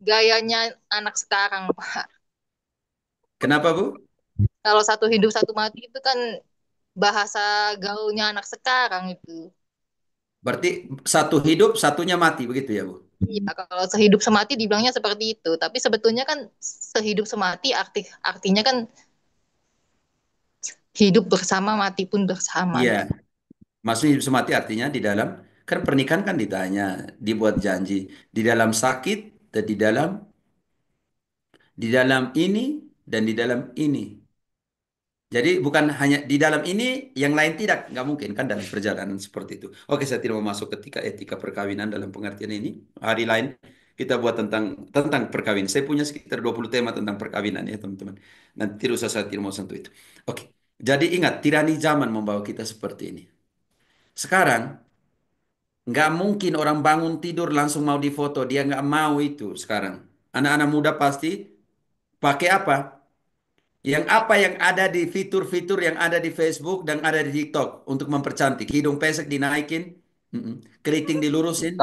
gayanya anak sekarang, Pak. Kenapa, Bu? Kalau satu hidup satu mati itu kan bahasa gaulnya anak sekarang itu. Berarti satu hidup, satunya mati, begitu ya, Bu? Iya, kalau sehidup semati dibilangnya seperti itu. Tapi sebetulnya kan sehidup semati artinya kan hidup bersama, mati pun bersama Iya, gitu. maksudnya hidup semati artinya di dalam, kan pernikahan kan ditanya, dibuat janji, di dalam sakit, dan di dalam ini, dan di dalam ini. Jadi bukan hanya di dalam ini, yang lain tidak, nggak mungkin kan dalam perjalanan seperti itu. Oke, saya tidak mau masuk ketika etika perkawinan dalam pengertian ini. Hari lain kita buat tentang perkawinan. Saya punya sekitar 20 tema tentang perkawinan ya teman-teman. Nanti tidak usah, saya tidak mau sentuh itu. Oke, jadi ingat tirani zaman membawa kita seperti ini. Sekarang nggak mungkin orang bangun tidur langsung mau difoto. Dia nggak mau itu sekarang. Anak-anak muda pasti pakai apa? Yang apa yang ada di fitur-fitur yang ada di Facebook dan ada di TikTok untuk mempercantik. Hidung pesek dinaikin, keriting dilurusin,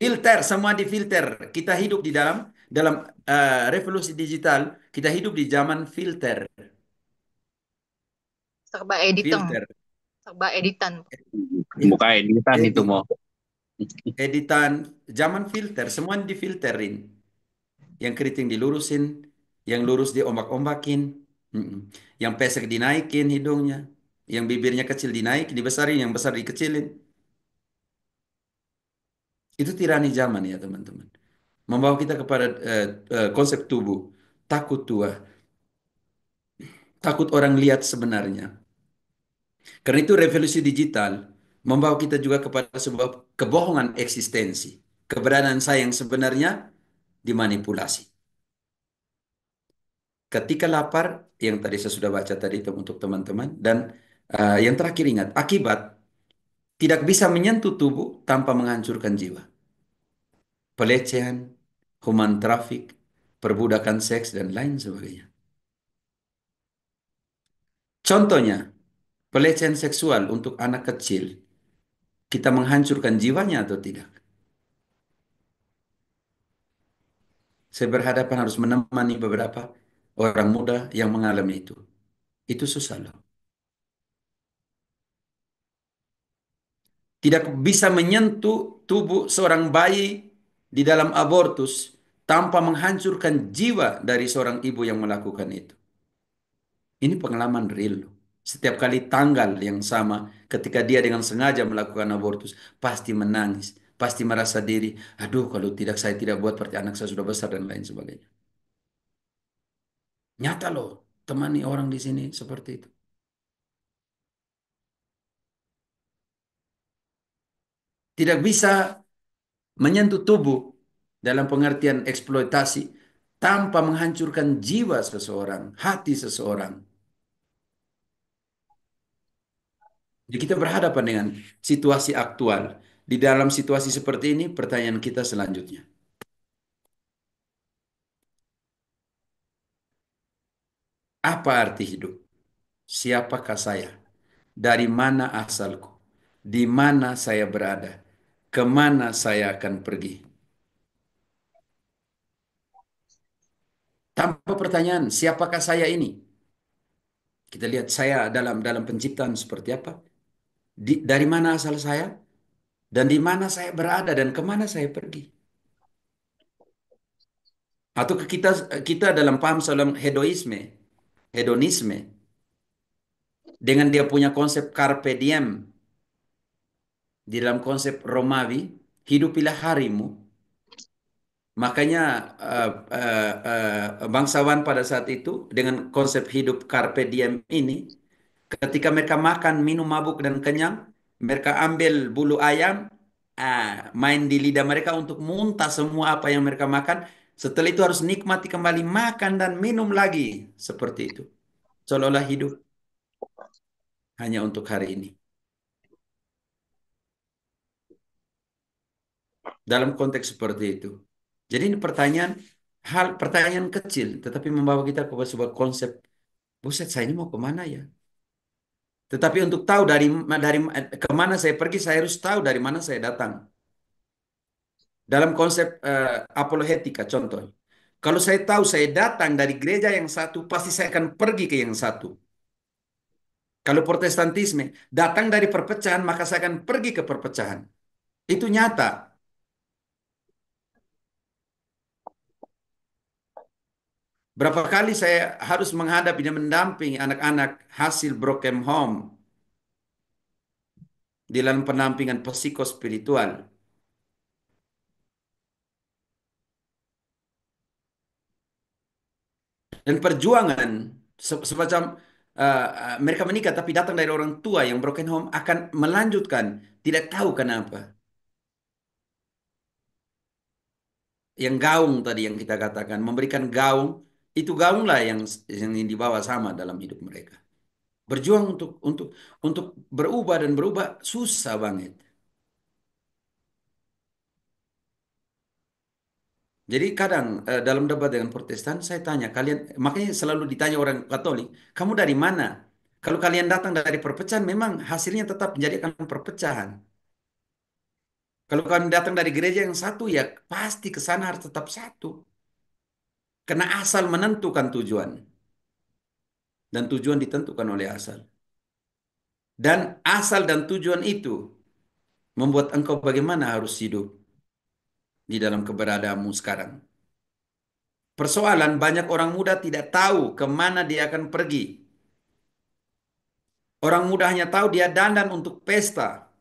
filter semua difilter. Kita hidup di dalam revolusi digital. Kita hidup di zaman filter, Serba editan, filter, serba editan. ya, Buka editan itu mau. editan, zaman filter, semua difilterin. Yang keriting dilurusin, yang lurus diombak-ombakin, yang pesek dinaikin hidungnya, yang bibirnya kecil dinaikin, dibesarin, yang besar dikecilin. Itu tirani zaman ya teman-teman. Membawa kita kepada konsep tubuh, takut tua, takut orang lihat sebenarnya. Karena itu revolusi digital membawa kita juga kepada sebuah kebohongan eksistensi. Keberadaan saya yang sebenarnya dimanipulasi. Ketika lapar, yang tadi saya sudah baca tadi itu untuk teman-teman, dan yang terakhir ingat, akibat tidak bisa menyentuh tubuh tanpa menghancurkan jiwa. Pelecehan, human traffic, perbudakan seks, dan lain sebagainya. Contohnya, pelecehan seksual untuk anak kecil, kita menghancurkan jiwanya atau tidak? Saya berhadapan harus menemani beberapa orang muda yang mengalami itu. Itu susah loh. Tidak bisa menyentuh tubuh seorang bayi di dalam abortus tanpa menghancurkan jiwa dari seorang ibu yang melakukan itu. Ini pengalaman real loh. Setiap kali tanggal yang sama ketika dia dengan sengaja melakukan abortus, pasti menangis, pasti merasa diri, aduh kalau tidak saya tidak buat berarti anak saya sudah besar dan lain sebagainya. Nyata loh, temani orang di sini seperti itu. Tidak bisa menyentuh tubuh dalam pengertian eksploitasi tanpa menghancurkan jiwa seseorang, hati seseorang. Jadi kita berhadapan dengan situasi aktual. Di dalam situasi seperti ini, pertanyaan kita selanjutnya. Apa arti hidup? Siapakah saya? Dari mana asalku? Di mana saya berada? Kemana saya akan pergi? Tanpa pertanyaan, siapakah saya ini? Kita lihat saya dalam penciptaan seperti apa? Dari mana asal saya? Dan di mana saya berada dan kemana saya pergi? Atau kita kita dalam paham dalam hedonisme, dengan dia punya konsep carpe diem, di dalam konsep Romawi, hidupilah harimu. Makanya bangsawan pada saat itu dengan konsep hidup carpe diem ini, ketika mereka makan, minum, mabuk dan kenyang, mereka ambil bulu ayam, main di lidah mereka untuk muntah semua apa yang mereka makan. Setelah itu harus nikmati kembali makan dan minum lagi seperti itu. Seolah-olah hidup hanya untuk hari ini. Dalam konteks seperti itu. Jadi ini pertanyaan kecil, tetapi membawa kita ke sebuah konsep, buset saya ini mau kemana ya? Tetapi untuk tahu dari kemana saya pergi, saya harus tahu dari mana saya datang. Dalam konsep apologetika, contoh. Kalau saya tahu saya datang dari gereja yang satu, pasti saya akan pergi ke yang satu. Kalau Protestantisme datang dari perpecahan, maka saya akan pergi ke perpecahan. Itu nyata. Berapa kali saya harus menghadapi dan mendampingi anak-anak hasil broken home di dalam pendampingan psikospiritual. Dan perjuangan semacam mereka menikah tapi datang dari orang tua yang broken home akan melanjutkan, tidak tahu kenapa. Yang gaung tadi yang kita katakan, memberikan gaung, itu gaunglah yang dibawa sama dalam hidup mereka. Berjuang untuk berubah dan berubah susah banget. Jadi kadang dalam debat dengan Protestan saya tanya kalian, makanya selalu ditanya orang Katolik, kamu dari mana? Kalau kalian datang dari perpecahan, memang hasilnya tetap menjadikan perpecahan. Kalau kalian datang dari gereja yang satu, ya pasti ke sana harus tetap satu. Karena asal menentukan tujuan. Dan tujuan ditentukan oleh asal. Dan asal dan tujuan itu membuat engkau bagaimana harus hidup di dalam keberadaanmu sekarang. Persoalan banyak orang muda tidak tahu kemana dia akan pergi. Orang muda hanya tahu dia dandan untuk pesta.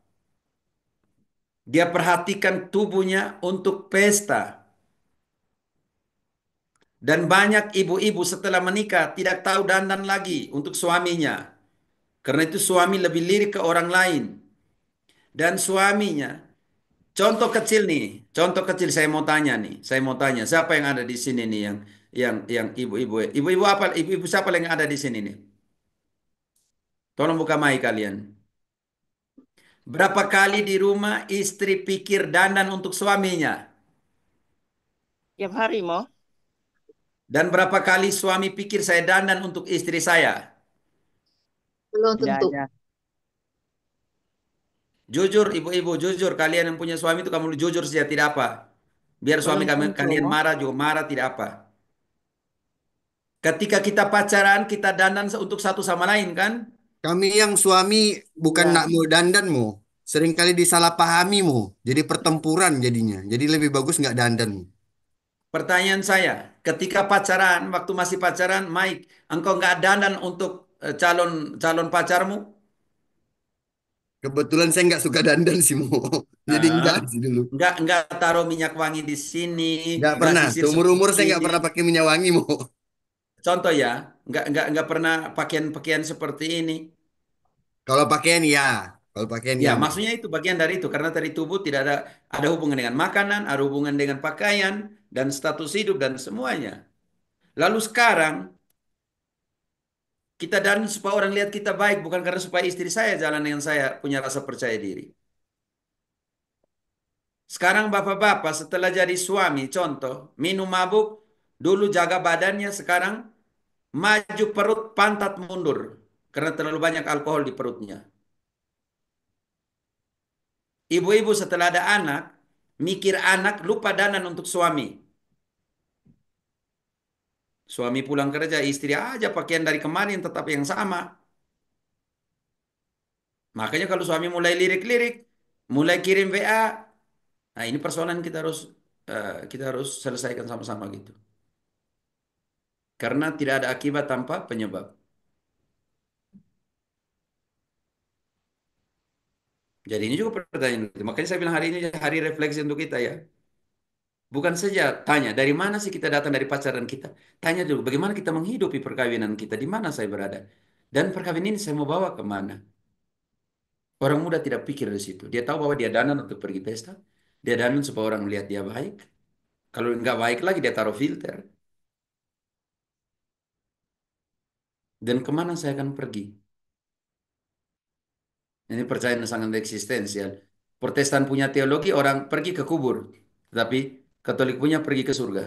Dia perhatikan tubuhnya untuk pesta. Dan banyak ibu-ibu setelah menikah tidak tahu dandan lagi untuk suaminya. Karena itu suami lebih lirik ke orang lain. Dan suaminya, contoh kecil saya mau tanya nih. Saya mau tanya, siapa yang ada di sini nih yang ibu-ibu. Ibu-ibu apa? Ibu-ibu siapa yang ada di sini nih? Tolong buka mic kalian. Berapa kali di rumah istri pikir dandan untuk suaminya? Tiap hari mau. Dan berapa kali suami pikir saya dandan untuk istri saya? Belum Tidak tentu. ada. Jujur, ibu-ibu, jujur. Kalian yang punya suami itu kamu jujur saja, tidak apa. Biar suami Belum tentu kalian mau. marah juga marah, tidak apa. Ketika kita pacaran, kita dandan untuk satu sama lain kan? Kami yang suami bukan nak Ya. mau dandan mo. Seringkali disalahpahami mo. Jadi pertempuran jadinya. Jadi lebih bagus nggak dandan. Pertanyaan saya, ketika pacaran, waktu masih pacaran, Mike, engkau nggak dandan untuk calon calon pacarmu? Kebetulan saya nggak suka dandan sih mo. Jadi Ah, enggak sih dulu. nggak taruh minyak wangi di sini, Nggak nggak pernah. sisir Seumur seperti umur saya nggak ini. pernah pakai minyak wangi mo. Contoh ya, nggak pernah pakaian-pakaian seperti ini. Kalau pakaian ya. Kalau pakaian Ya, ya mo. maksudnya itu bagian dari itu karena dari tubuh tidak ada hubungan dengan makanan, ada hubungan dengan pakaian dan status hidup dan semuanya. Lalu sekarang kita dan supaya orang lihat kita baik bukan karena supaya istri saya jalan dengan saya punya rasa percaya diri. Sekarang bapak-bapak setelah jadi suami, contoh, minum mabuk, dulu jaga badannya, sekarang maju perut, pantat mundur karena terlalu banyak alkohol di perutnya. Ibu-ibu setelah ada anak, mikir anak, lupa danan untuk suami. Suami pulang kerja, istri aja pakaian dari kemarin tetap yang sama. Makanya kalau suami mulai lirik-lirik, mulai kirim WA, nah ini persoalan kita harus selesaikan sama-sama gitu. Karena tidak ada akibat tanpa penyebab. Jadi ini juga pertanyaan. Makanya saya bilang hari ini hari refleksi untuk kita ya. Bukan saja tanya dari mana sih kita datang dari pacaran kita. Tanya dulu bagaimana kita menghidupi perkawinan kita. Di mana saya berada. Dan perkawinan ini saya mau bawa kemana. Orang muda tidak pikir di situ. Dia tahu bahwa dia dandan untuk pergi pesta. Dia dandan supaya orang melihat dia baik. Kalau nggak baik lagi dia taruh filter. Dan kemana saya akan pergi? Ini percaya sangat eksistensial. Protestan punya teologi orang pergi ke kubur. Tapi Katolik punya pergi ke surga.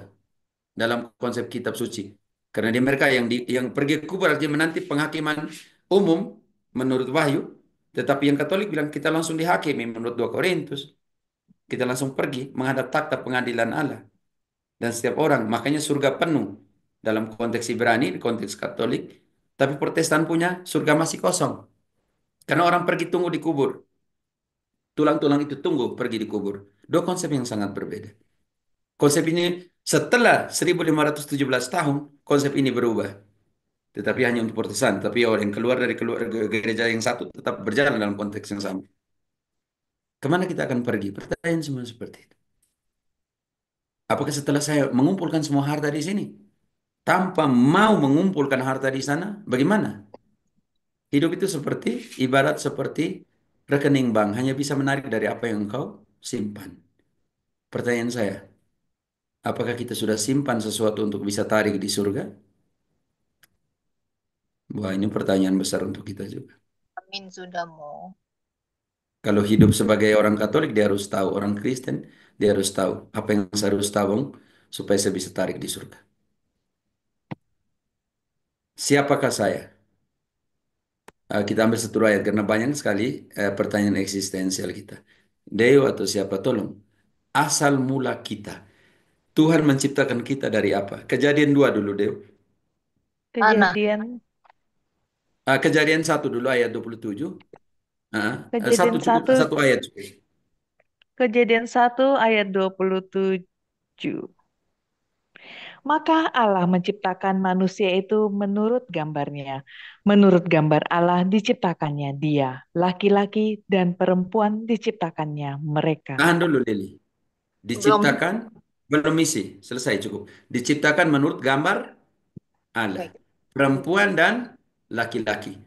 Dalam konsep kitab suci. Karena dia mereka yang pergi ke kubur artinya menanti penghakiman umum menurut Wahyu. Tetapi yang Katolik bilang kita langsung dihakimi menurut 2 Korintus. Kita langsung pergi menghadap takhta pengadilan Allah. Dan setiap orang, makanya surga penuh dalam konteks Ibrani, konteks Katolik. Tapi Protestan punya surga masih kosong. Karena orang pergi tunggu di kubur. Tulang-tulang itu tunggu pergi di kubur. Dua konsep yang sangat berbeda. Konsep ini setelah 1517 tahun, konsep ini berubah. Tetapi hanya untuk Protestan. Tapi orang yang keluar dari keluarga gereja yang satu tetap berjalan dalam konteks yang sama. Kemana kita akan pergi? Pertanyaan semua seperti itu. Apakah setelah saya mengumpulkan semua harta di sini, tanpa mau mengumpulkan harta di sana, bagaimana? Hidup itu ibarat seperti rekening bank, hanya bisa menarik dari apa yang engkau simpan. Pertanyaan saya, apakah kita sudah simpan sesuatu untuk bisa tarik di surga? Wah, ini pertanyaan besar untuk kita juga. Amin sudah mau. Kalau hidup sebagai orang Katolik, dia harus tahu. Orang Kristen, dia harus tahu apa yang saya harus tabung supaya saya bisa tarik di surga. Siapakah saya? Kita ambil satu ayat karena banyak sekali pertanyaan eksistensial kita. Dewa atau siapa? Tolong. Asal mula kita. Tuhan menciptakan kita dari apa? Kejadian 2 dulu, Dew. Mana? Kejadian Kejadian 1 dulu ayat 27. Satu Kejadian cukup, 1 satu ayat cukup. Kejadian 1 ayat 27. Maka Allah menciptakan manusia itu menurut gambarnya. Menurut gambar Allah diciptakannya dia, laki-laki dan perempuan diciptakannya mereka. Tahan dulu, Lili. Belum. Diciptakan, belum isi. Selesai cukup. Diciptakan menurut gambar Allah. Baik. Perempuan dan laki-laki.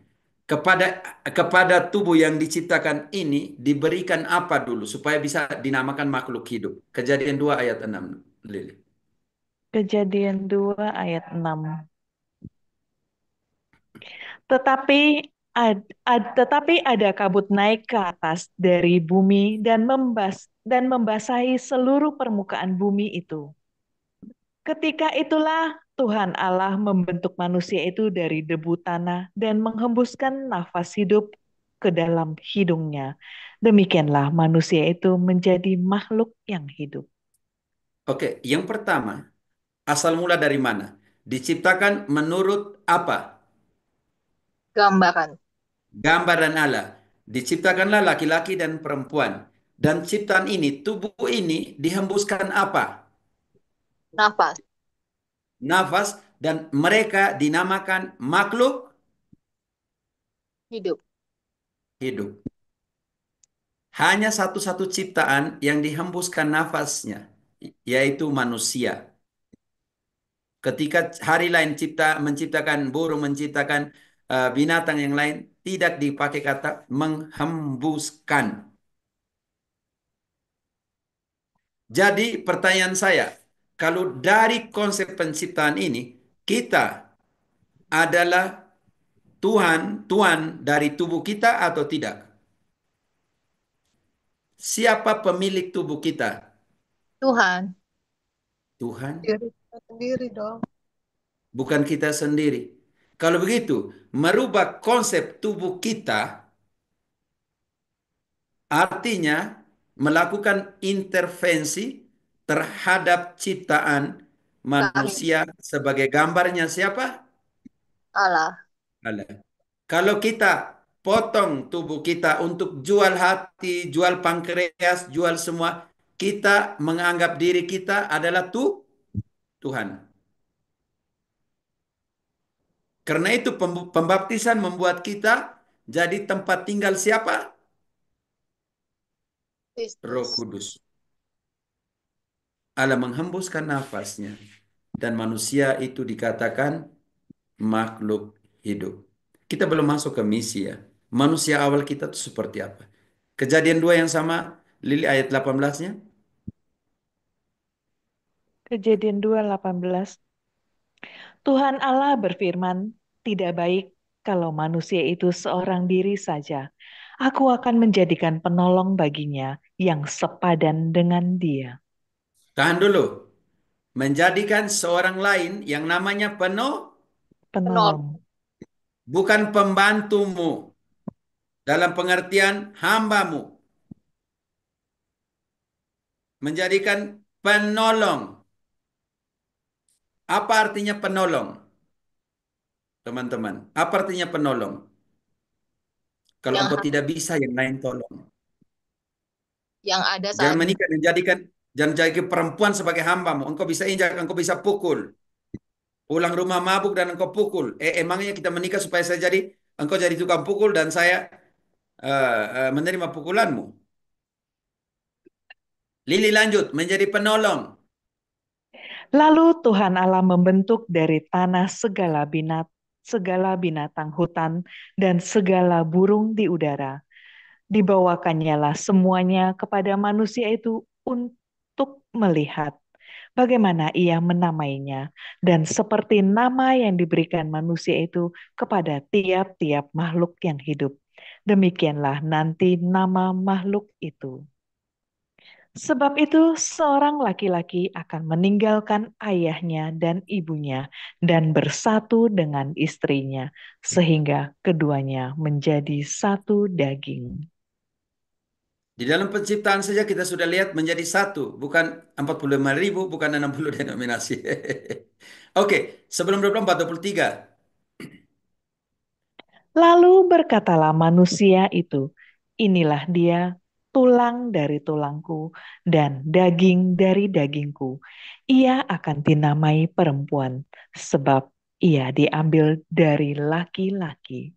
Kepada kepada tubuh yang diciptakan ini diberikan apa dulu supaya bisa dinamakan makhluk hidup. Kejadian 2 ayat 6, Lili. Kejadian 2 ayat 6. Tetapi tetapi ada kabut naik ke atas dari bumi dan membasahi seluruh permukaan bumi itu. Ketika itulah Tuhan Allah membentuk manusia itu dari debu tanah dan menghembuskan nafas hidup ke dalam hidungnya. Demikianlah manusia itu menjadi makhluk yang hidup. Oke, yang pertama, asal mula dari mana? Diciptakan menurut apa? Gambaran. Gambaran Allah. Diciptakanlah laki-laki dan perempuan. Dan ciptaan ini, tubuh ini dihembuskan apa? Nafas. Nafas, dan mereka dinamakan makhluk Hidup. hidup. Hanya satu-satu ciptaan yang dihembuskan nafasnya, yaitu manusia. Ketika hari lain menciptakan burung, menciptakan binatang yang lain, tidak dipakai kata menghembuskan. Jadi pertanyaan saya, kalau dari konsep penciptaan ini, kita adalah Tuhan dari tubuh kita atau tidak? Siapa pemilik tubuh kita? Tuhan. Tuhan, Diri kita sendiri dong. bukan kita sendiri. Kalau begitu, merubah konsep tubuh kita artinya melakukan intervensi terhadap ciptaan Lain. manusia sebagai gambarnya siapa? Allah. Allah. Kalau kita potong tubuh kita untuk jual hati, jual pankreas, jual semua, kita menganggap diri kita adalah Tuhan. Karena itu pembaptisan membuat kita jadi tempat tinggal siapa? Roh Kristus. Kudus. Allah menghembuskan nafasnya. Dan manusia itu dikatakan makhluk hidup. Kita belum masuk ke misi ya. Manusia awal kita itu seperti apa? Kejadian 2 yang sama, Lili ayat 18-nya. Kejadian 2:18. Tuhan Allah berfirman, tidak baik kalau manusia itu seorang diri saja. Aku akan menjadikan penolong baginya yang sepadan dengan dia. Tahan dulu. Menjadikan seorang lain yang namanya Penolong. bukan pembantumu. Dalam pengertian hambamu. Menjadikan penolong. Apa artinya penolong? Teman-teman, apa artinya penolong? Kalau Yang engkau tidak bisa, yang lain tolong. yang ada Jangan saat menikah dan jangan jadi perempuan sebagai hambamu. Engkau bisa injak, engkau bisa pukul. Pulang rumah mabuk dan engkau pukul. Emangnya kita menikah supaya engkau jadi tukang pukul dan saya menerima pukulanmu. Lili lanjut menjadi penolong. Lalu Tuhan Allah membentuk dari tanah segala binatang hutan dan segala burung di udara. Dibawakannya semuanya kepada manusia itu untuk melihat bagaimana ia menamainya, dan seperti nama yang diberikan manusia itu kepada tiap-tiap makhluk yang hidup. Demikianlah nanti nama makhluk itu. Sebab itu, seorang laki-laki akan meninggalkan ayahnya dan ibunya dan bersatu dengan istrinya, sehingga keduanya menjadi satu daging. Di dalam penciptaan saja kita sudah lihat menjadi satu, bukan 45.000, bukan 60 denominasi. Oke, sebelum 24, 23. Lalu berkatalah manusia itu, inilah dia tulang dari tulangku dan daging dari dagingku. Ia akan dinamai perempuan, sebab ia diambil dari laki-laki.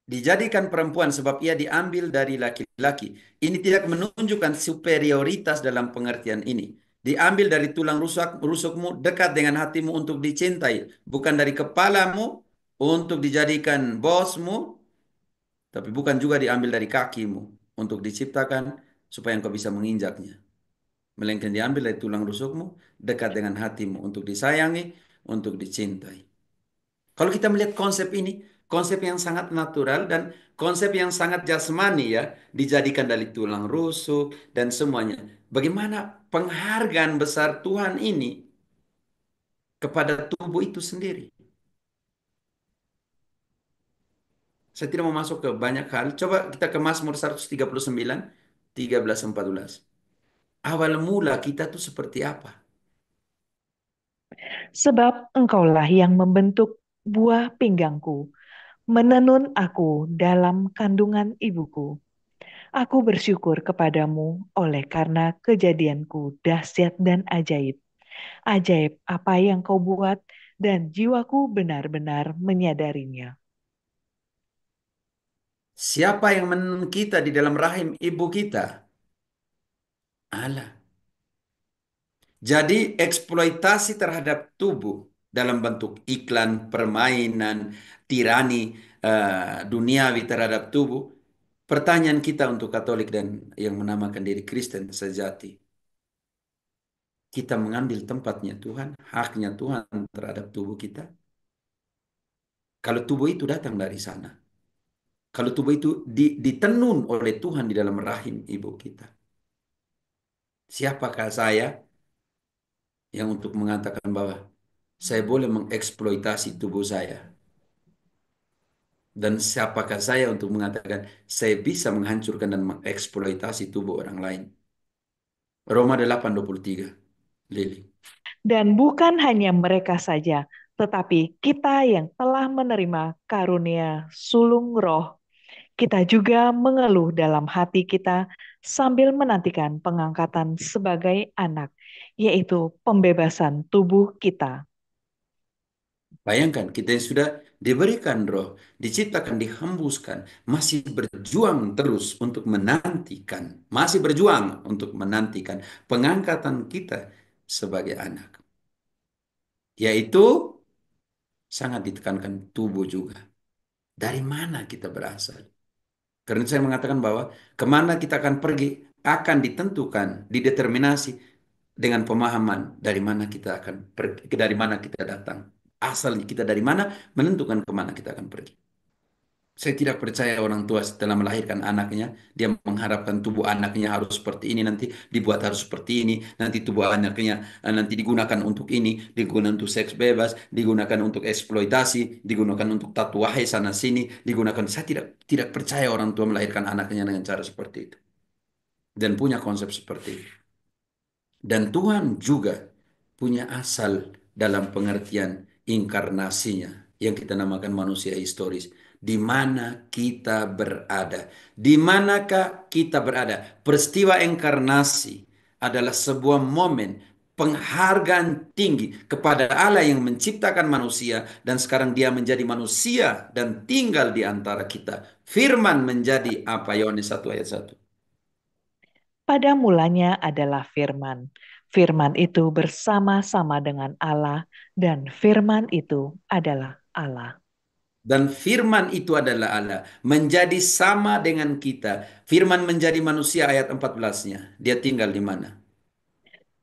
Dijadikan perempuan sebab ia diambil dari laki-laki. Ini tidak menunjukkan superioritas dalam pengertian ini. Diambil dari tulang rusukmu dekat dengan hatimu untuk dicintai. Bukan dari kepalamu untuk dijadikan bosmu. Tapi bukan juga diambil dari kakimu untuk diciptakan supaya engkau bisa menginjaknya. Melainkan diambil dari tulang rusukmu dekat dengan hatimu untuk disayangi, untuk dicintai. Kalau kita melihat konsep ini, konsep yang sangat natural dan konsep yang sangat jasmani ya, dijadikan dari tulang rusuk dan semuanya. Bagaimana penghargaan besar Tuhan ini kepada tubuh itu sendiri. Saya tidak mau masuk ke banyak hal. Coba kita ke Mazmur 139, 13-14. Awal mula kita tuh seperti apa? Sebab engkaulah yang membentuk buah pinggangku, menenun aku dalam kandungan ibuku. Aku bersyukur kepadamu oleh karena kejadianku dahsyat dan ajaib. Ajaib apa yang kau buat dan jiwaku benar-benar menyadarinya. Siapa yang menenun kita di dalam rahim ibu kita? Allah. Jadi eksploitasi terhadap tubuh dalam bentuk iklan, permainan, tirani duniawi terhadap tubuh. Pertanyaan kita untuk Katolik dan yang menamakan diri Kristen sejati. Kita mengambil tempatnya Tuhan, haknya Tuhan terhadap tubuh kita. Kalau tubuh itu datang dari sana. Kalau tubuh itu ditenun oleh Tuhan di dalam rahim ibu kita. Siapakah saya yang untuk mengatakan bahwa saya boleh mengeksploitasi tubuh saya? Dan siapakah saya untuk mengatakan saya bisa menghancurkan dan mengeksploitasi tubuh orang lain? Roma 8:23. Lili. Dan bukan hanya mereka saja, tetapi kita yang telah menerima karunia sulung roh, kita juga mengeluh dalam hati kita sambil menantikan pengangkatan sebagai anak, yaitu pembebasan tubuh kita. Bayangkan kita yang sudah diberikan roh, diciptakan, dihembuskan, masih berjuang terus untuk menantikan, masih berjuang untuk menantikan pengangkatan kita sebagai anak. Yaitu sangat ditekankan tubuh juga. Dari mana kita berasal? Karena saya mengatakan bahwa kemana kita akan pergi akan ditentukan, dideterminasi dengan pemahaman dari mana kita akan pergi, dari mana kita datang. Asalnya kita dari mana menentukan kemana kita akan pergi. Saya tidak percaya orang tua setelah melahirkan anaknya, dia mengharapkan tubuh anaknya harus seperti ini, nanti dibuat harus seperti ini, nanti tubuh anaknya nanti digunakan untuk ini, digunakan untuk seks bebas, digunakan untuk eksploitasi, digunakan untuk tatuaje sana sini, digunakan. Saya tidak percaya orang tua melahirkan anaknya dengan cara seperti itu dan punya konsep seperti itu. Dan Tuhan juga punya asal dalam pengertian inkarnasinya yang kita namakan manusia historis. di mana kita berada. Di manakah kita berada? Peristiwa inkarnasi adalah sebuah momen penghargaan tinggi kepada Allah yang menciptakan manusia dan sekarang dia menjadi manusia dan tinggal di antara kita. Firman menjadi apa? Yohanes 1 ayat 1. Pada mulanya adalah firman. Firman itu bersama-sama dengan Allah dan firman itu adalah Allah. Dan firman itu adalah Allah. Menjadi sama dengan kita. Firman menjadi manusia ayat 14-nya. Dia tinggal di mana?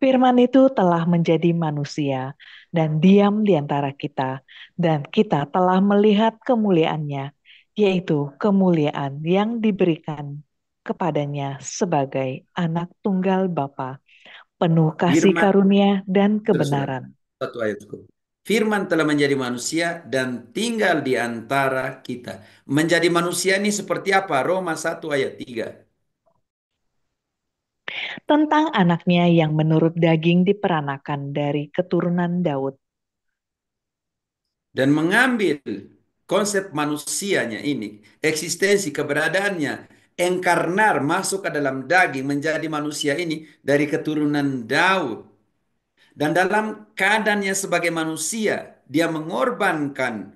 Firman itu telah menjadi manusia dan diam di antara kita, dan kita telah melihat kemuliaannya, yaitu kemuliaan yang diberikan kepadanya sebagai anak tunggal Bapa, penuh kasih Firman, karunia dan sudah. kebenaran. Satu ayat cukup. Firman telah menjadi manusia dan tinggal di antara kita. Menjadi manusia ini seperti apa? Roma 1 ayat 3. Tentang anaknya yang menurut daging diperanakan dari keturunan Daud. Dan mengambil konsep manusianya ini, eksistensi keberadaannya, engkarnar masuk ke dalam daging menjadi manusia ini dari keturunan Daud. Dan dalam keadaannya sebagai manusia, dia mengorbankan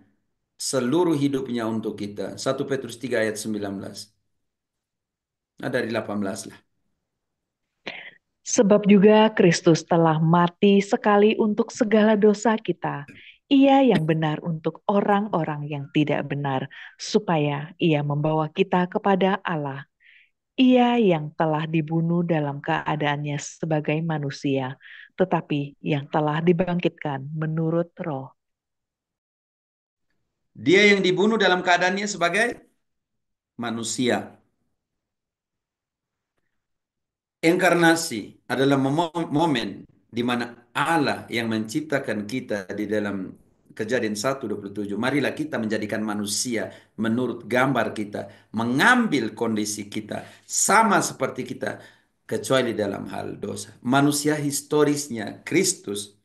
seluruh hidupnya untuk kita. 1 Petrus 3 ayat 19. Nah, dari 18 lah. Sebab juga Kristus telah mati sekali untuk segala dosa kita. Ia yang benar untuk orang-orang yang tidak benar, supaya ia membawa kita kepada Allah. Ia yang telah dibunuh dalam keadaannya sebagai manusia, tetapi yang telah dibangkitkan menurut roh. Dia yang dibunuh dalam keadaannya sebagai manusia. Inkarnasi adalah momen di mana Allah yang menciptakan kita di dalam Kejadian 1:27. Marilah kita menjadikan manusia menurut gambar kita, mengambil kondisi kita sama seperti kita, kecuali dalam hal dosa. Manusia historisnya Kristus,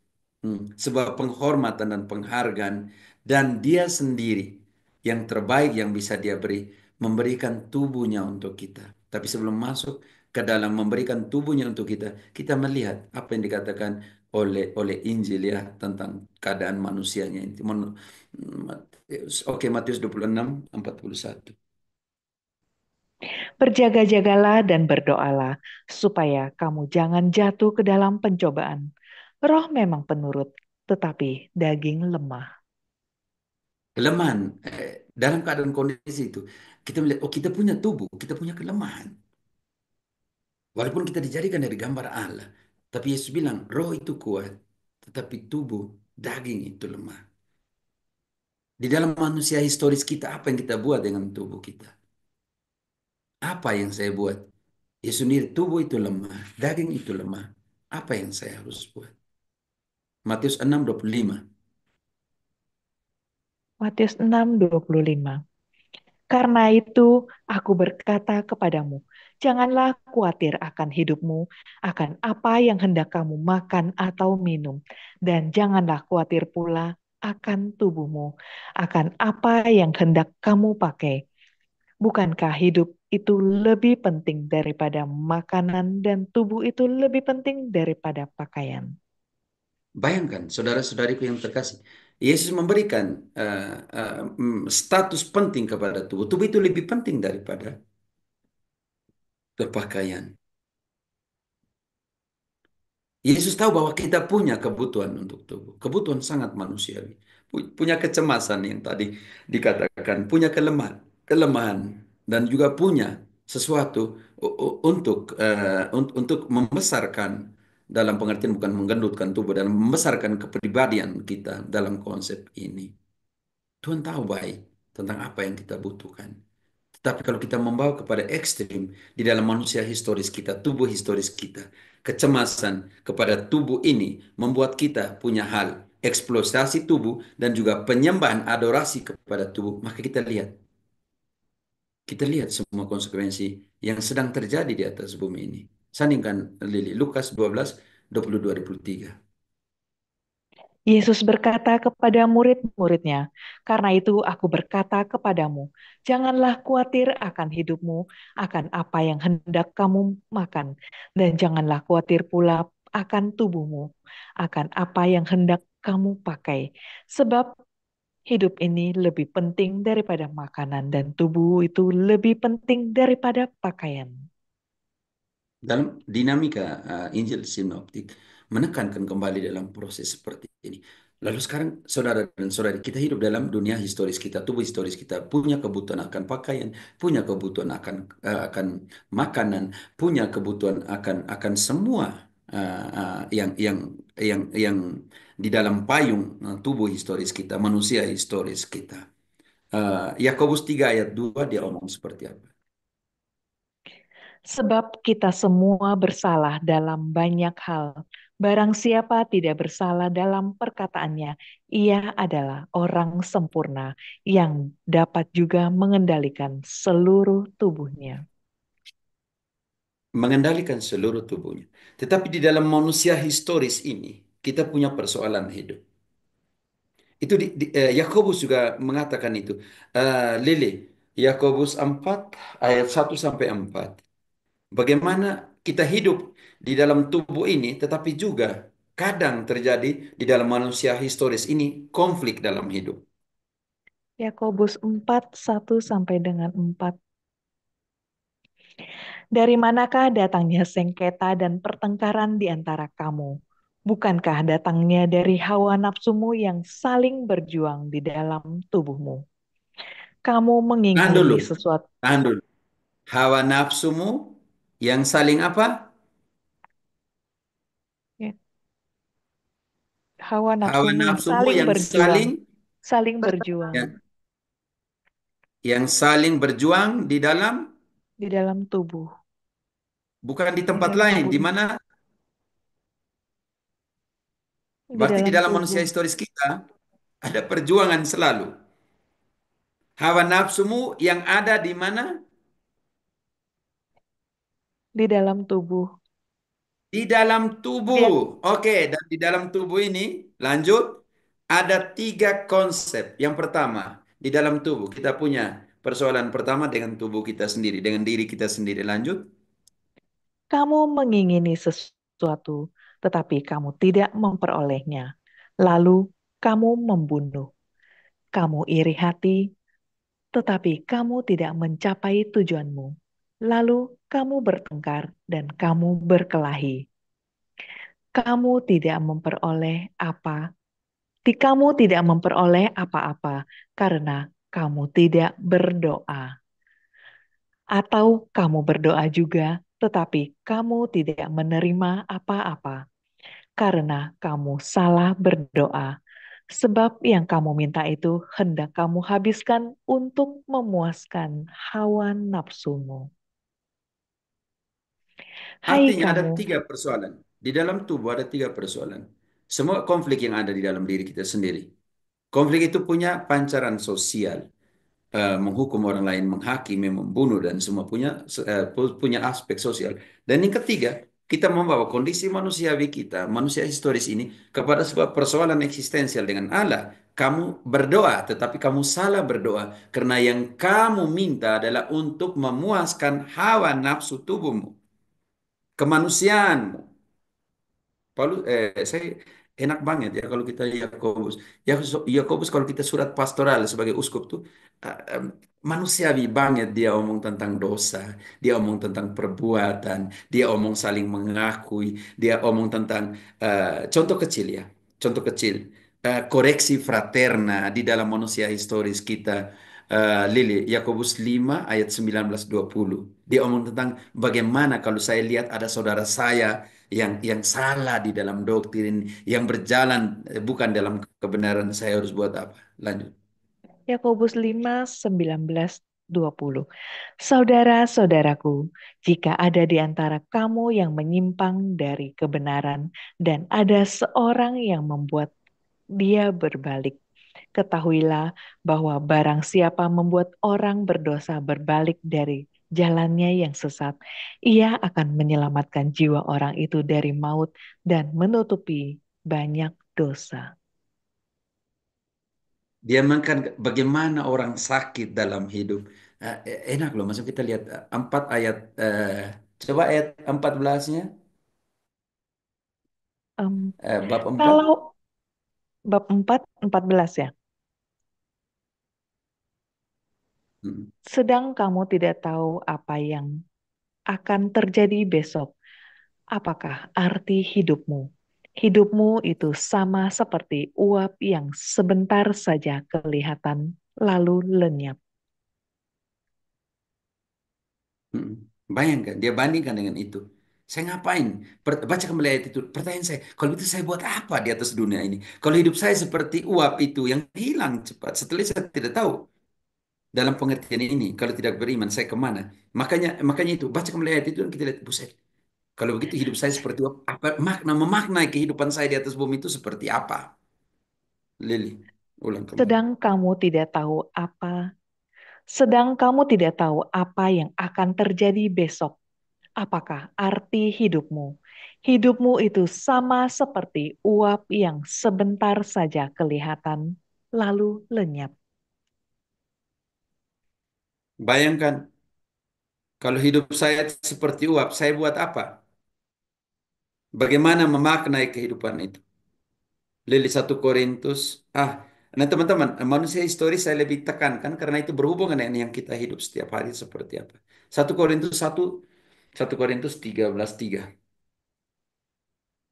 sebuah penghormatan dan penghargaan, dan dia sendiri yang terbaik yang bisa dia beri, memberikan tubuhnya untuk kita. Tapi sebelum masuk ke dalam memberikan tubuhnya untuk kita, kita melihat apa yang dikatakan oleh Injil ya tentang keadaan manusianya. Matius 26:41. Berjaga-jagalah dan berdoalah, supaya kamu jangan jatuh ke dalam pencobaan. Roh memang penurut, tetapi daging lemah. Kelemahan dalam keadaan kondisi itu kita melihat kita punya tubuh, kita punya kelemahan. Walaupun kita dijadikan dari gambar Allah, tapi Yesus bilang roh itu kuat, tetapi tubuh daging itu lemah. Di dalam manusia historis kita apa yang kita buat dengan tubuh kita? Apa yang saya buat? Ya sendiri tubuh itu lemah, daging itu lemah. Apa yang saya harus buat? Matius 6:25. Matius 6:25. Karena itu aku berkata kepadamu, janganlah khawatir akan hidupmu, akan apa yang hendak kamu makan atau minum, dan janganlah khawatir pula akan tubuhmu, akan apa yang hendak kamu pakai. Bukankah hidup itu lebih penting daripada makanan dan tubuh itu lebih penting daripada pakaian? Bayangkan, saudara-saudariku yang terkasih, Yesus memberikan status penting kepada tubuh. Tubuh itu lebih penting daripada berpakaian. Yesus tahu bahwa kita punya kebutuhan untuk tubuh. Kebutuhan sangat manusiawi. Punya kecemasan yang tadi dikatakan. Punya kelemahan. Dan juga punya sesuatu untuk membesarkan. Dalam pengertian bukan menggendutkan tubuh. Dan membesarkan kepribadian kita dalam konsep ini. Tuhan tahu baik tentang apa yang kita butuhkan. Tapi kalau kita membawa kepada ekstrim di dalam manusia historis kita, tubuh historis kita, kecemasan kepada tubuh ini membuat kita punya hal eksploitasi tubuh dan juga penyembahan adorasi kepada tubuh. Maka kita lihat semua konsekuensi yang sedang terjadi di atas bumi ini. Sandingkan Lili, Lukas 12, 22-23. Yesus berkata kepada murid-muridnya, "Karena itu aku berkata kepadamu, janganlah khawatir akan hidupmu, akan apa yang hendak kamu makan, dan janganlah khawatir pula akan tubuhmu, akan apa yang hendak kamu pakai. Sebab hidup ini lebih penting daripada makanan, dan tubuh itu lebih penting daripada pakaian." Dalam dinamika Injil sinoptik menekankan kembali dalam proses seperti ini. Lalu sekarang saudara dan saudari, kita hidup dalam dunia historis kita, tubuh historis kita punya kebutuhan akan pakaian, punya kebutuhan akan makanan, punya kebutuhan akan semua yang di dalam payung tubuh historis kita, manusia historis kita. Yakobus 3 ayat 2 dia omong seperti apa? Sebab kita semua bersalah dalam banyak hal. Barang siapa tidak bersalah dalam perkataannya, ia adalah orang sempurna yang dapat juga mengendalikan seluruh tubuhnya. Mengendalikan seluruh tubuhnya. Tetapi di dalam manusia historis ini, kita punya persoalan hidup. Itu Yakobus juga mengatakan itu. Lili, Yakobus 4 ayat 1-4. Bagaimana kita hidup di dalam tubuh ini, tetapi juga kadang terjadi di dalam manusia historis ini konflik dalam hidup. Yakobus 4, 1 sampai dengan 4. Dari manakah datangnya sengketa dan pertengkaran di antara kamu? Bukankah datangnya dari hawa nafsumu yang saling berjuang di dalam tubuhmu? Kamu Tahan mengingini dulu, sesuatu, tahan dulu. Hawa nafsumu yang saling apa? ya, hawa Hawa nafsumu yang nafsumu saling yang berjuang, saling saling berjuang yang, yang saling berjuang di dalam tubuh, bukan di di tempat dalam lain, tubuh, di mana di berarti di dalam dalam manusia tubuh, historis kita ada perjuangan selalu. Hawa nafsumu yang ada di mana? di dalam tubuh. Di dalam Ya, tubuh. Oke, dan di dalam tubuh ini, lanjut, ada 3 konsep. Yang pertama, di dalam tubuh kita punya persoalan pertama dengan tubuh kita sendiri, dengan diri kita sendiri. Lanjut. kamu mengingini sesuatu, tetapi kamu tidak memperolehnya. Lalu kamu membunuh. Kamu iri hati, tetapi kamu tidak mencapai tujuanmu. Lalu kamu bertengkar dan kamu berkelahi. Kamu tidak memperoleh apa? Kamu tidak memperoleh apa-apa karena kamu tidak berdoa. Atau kamu berdoa juga, tetapi kamu tidak menerima apa-apa karena kamu salah berdoa. Sebab yang kamu minta itu hendak kamu habiskan untuk memuaskan hawa nafsumu. Hai Artinya ada kamu, 3 persoalan. Di dalam tubuh ada 3 persoalan. Semua konflik yang ada di dalam diri kita sendiri. Konflik itu punya pancaran sosial. Menghukum orang lain, menghakimi, membunuh dan semua punya aspek sosial. Dan yang ketiga, kita membawa kondisi manusiawi kita, manusia historis ini kepada sebuah persoalan eksistensial dengan Allah. Kamu berdoa, tetapi kamu salah berdoa karena yang kamu minta adalah untuk memuaskan hawa nafsu tubuhmu, kemanusiaanmu. Paulus, saya enak banget ya kalau kita Yakobus. Yakobus kalau kita surat pastoral sebagai uskup tuh manusiawi banget dia omong tentang dosa, dia omong tentang perbuatan, dia omong saling mengakui, dia omong tentang contoh kecil ya, contoh kecil koreksi fraterna di dalam manusia historis kita. Lili, Yakobus 5 ayat 19-20. Dia omong tentang bagaimana kalau saya lihat ada saudara saya yang salah di dalam doktrin, yang berjalan bukan dalam kebenaran, saya harus buat apa? Lanjut. Yakobus 5, 19, 20. Saudara-saudaraku, jika ada di antara kamu yang menyimpang dari kebenaran dan ada seorang yang membuat dia berbalik, ketahuilah bahwa barang siapa membuat orang berdosa berbalik dari jalannya yang sesat, ia akan menyelamatkan jiwa orang itu dari maut dan menutupi banyak dosa. Dia makan bagaimana orang sakit dalam hidup. Enak loh, masuk kita lihat 4 ayat, coba ayat 14-nya, Em, bab 4. kalau bab 4, 14 ya. Hmm. Sedang kamu tidak tahu apa yang akan terjadi besok. Apakah arti hidupmu? Hidupmu itu sama seperti uap yang sebentar saja kelihatan lalu lenyap. Hmm. Bayangkan, dia bandingkan dengan itu. Saya ngapain? Baca kembali ayat itu. Pertanyaan saya, kalau itu saya buat apa di atas dunia ini? Kalau hidup saya seperti uap itu yang hilang cepat. Setelah saya tidak tahu dalam pengertian ini. Kalau tidak beriman, saya kemana? Makanya itu, baca kembali ayat itu dan kita lihat, buset. Kalau begitu hidup saya seperti apa? Memaknai kehidupan saya di atas bumi itu seperti apa? Lili, ulang kembali. Sedang kamu tidak tahu apa, sedang kamu tidak tahu apa yang akan terjadi besok. Apakah arti hidupmu? Hidupmu itu sama seperti uap yang sebentar saja kelihatan lalu lenyap. Bayangkan, kalau hidup saya seperti uap, saya buat apa? Bagaimana memaknai kehidupan itu? Lili 1 Korintus. Nah teman-teman, manusia historis saya lebih tekankan karena itu berhubungan dengan yang kita hidup setiap hari seperti apa. 1 Korintus 1, 1 Korintus 13:3.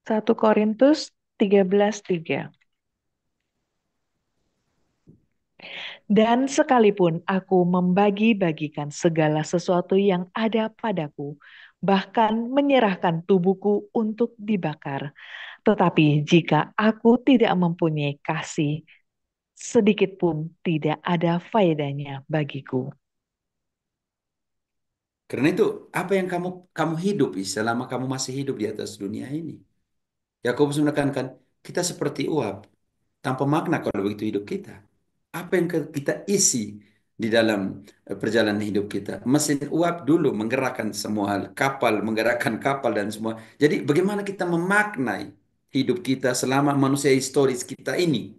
1 Korintus 13:3. Dan sekalipun aku membagi-bagikan segala sesuatu yang ada padaku, bahkan menyerahkan tubuhku untuk dibakar, tetapi jika aku tidak mempunyai kasih, sedikit pun tidak ada faedahnya bagiku. Karena itu, apa yang kamu kamu hidupi selama kamu masih hidup di atas dunia ini? Yakobus menekankan, kita seperti uap, tanpa makna kalau begitu hidup kita. Apa yang kita isi di dalam perjalanan hidup kita? Mesin uap dulu menggerakkan semua hal, kapal menggerakkan kapal dan semua. Jadi bagaimana kita memaknai hidup kita selama manusia historis kita ini?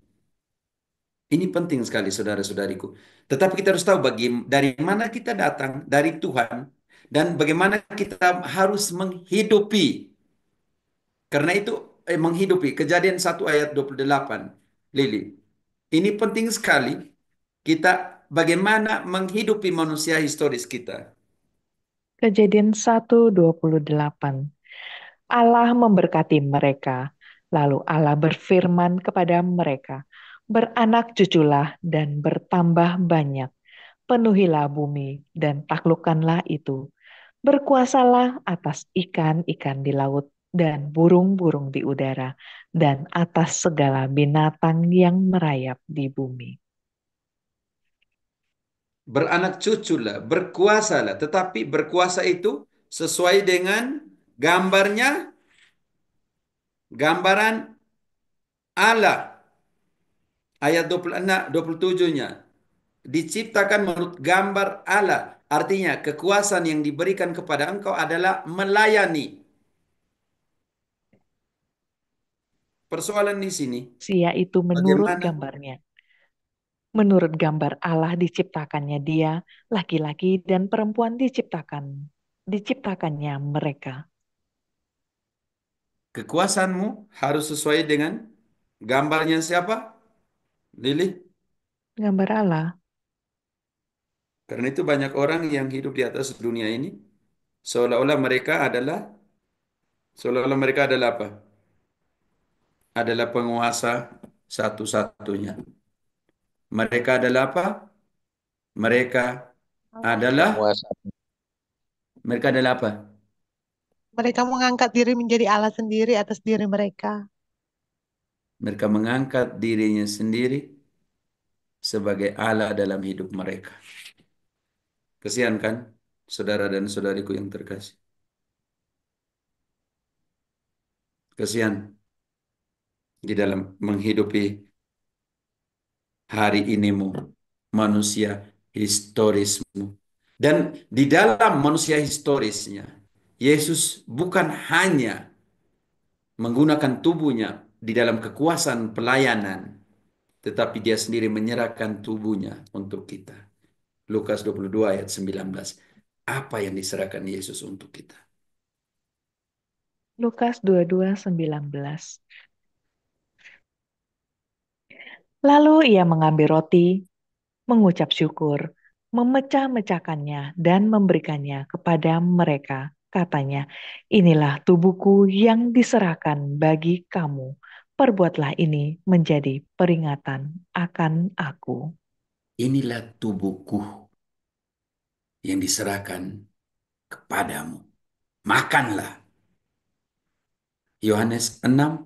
Ini penting sekali saudara-saudariku. Tetapi kita harus tahu dari mana kita datang, dari Tuhan, dan bagaimana kita harus menghidupi. Karena itu menghidupi. Kejadian 1 ayat 28. Lili. Ini penting sekali kita bagaimana menghidupi manusia historis kita. Kejadian 1:28. Allah memberkati mereka, lalu Allah berfirman kepada mereka, beranak cuculah dan bertambah banyak, penuhilah bumi dan taklukkanlah itu. Berkuasalah atas ikan-ikan di laut dan burung-burung di udara dan atas segala binatang yang merayap di bumi. Beranak cuculah, berkuasalah. Tetapi berkuasa itu sesuai dengan gambarnya, gambaran Allah. Ayat 26, 27-nya. Diciptakan menurut gambar Allah. Artinya kekuasaan yang diberikan kepada engkau adalah melayani. Persoalan di sini, Sia itu menurut bagaimana gambarnya. Menurut gambar Allah diciptakannya dia, laki-laki dan perempuan diciptakannya mereka. kekuasaanmu harus sesuai dengan gambarnya siapa? Lili. Gambar Allah, Karena itu banyak orang yang hidup di atas dunia ini seolah-olah mereka adalah apa? Adalah penguasa satu-satunya. Mereka adalah apa? Mereka adalah Penguasa. mereka adalah apa? Mereka mengangkat diri menjadi Allah sendiri atas diri mereka. Mereka mengangkat dirinya sendiri sebagai Allah dalam hidup mereka. Kesian kan, saudara dan saudariku yang terkasih. Kesian di dalam menghidupi hari inimu, manusia historismu. Dan di dalam manusia historisnya, Yesus bukan hanya menggunakan tubuhnya di dalam kekuasaan pelayanan, tetapi dia sendiri menyerahkan tubuhnya untuk kita. Lukas 22 ayat 19. Apa yang diserahkan Yesus untuk kita? Lukas 22:19. Lalu ia mengambil roti, mengucap syukur, memecah-mecahkannya dan memberikannya kepada mereka. Katanya, inilah tubuhku yang diserahkan bagi kamu. Perbuatlah ini menjadi peringatan akan aku. Inilah tubuhku yang diserahkan kepadamu. Makanlah. Yohanes 6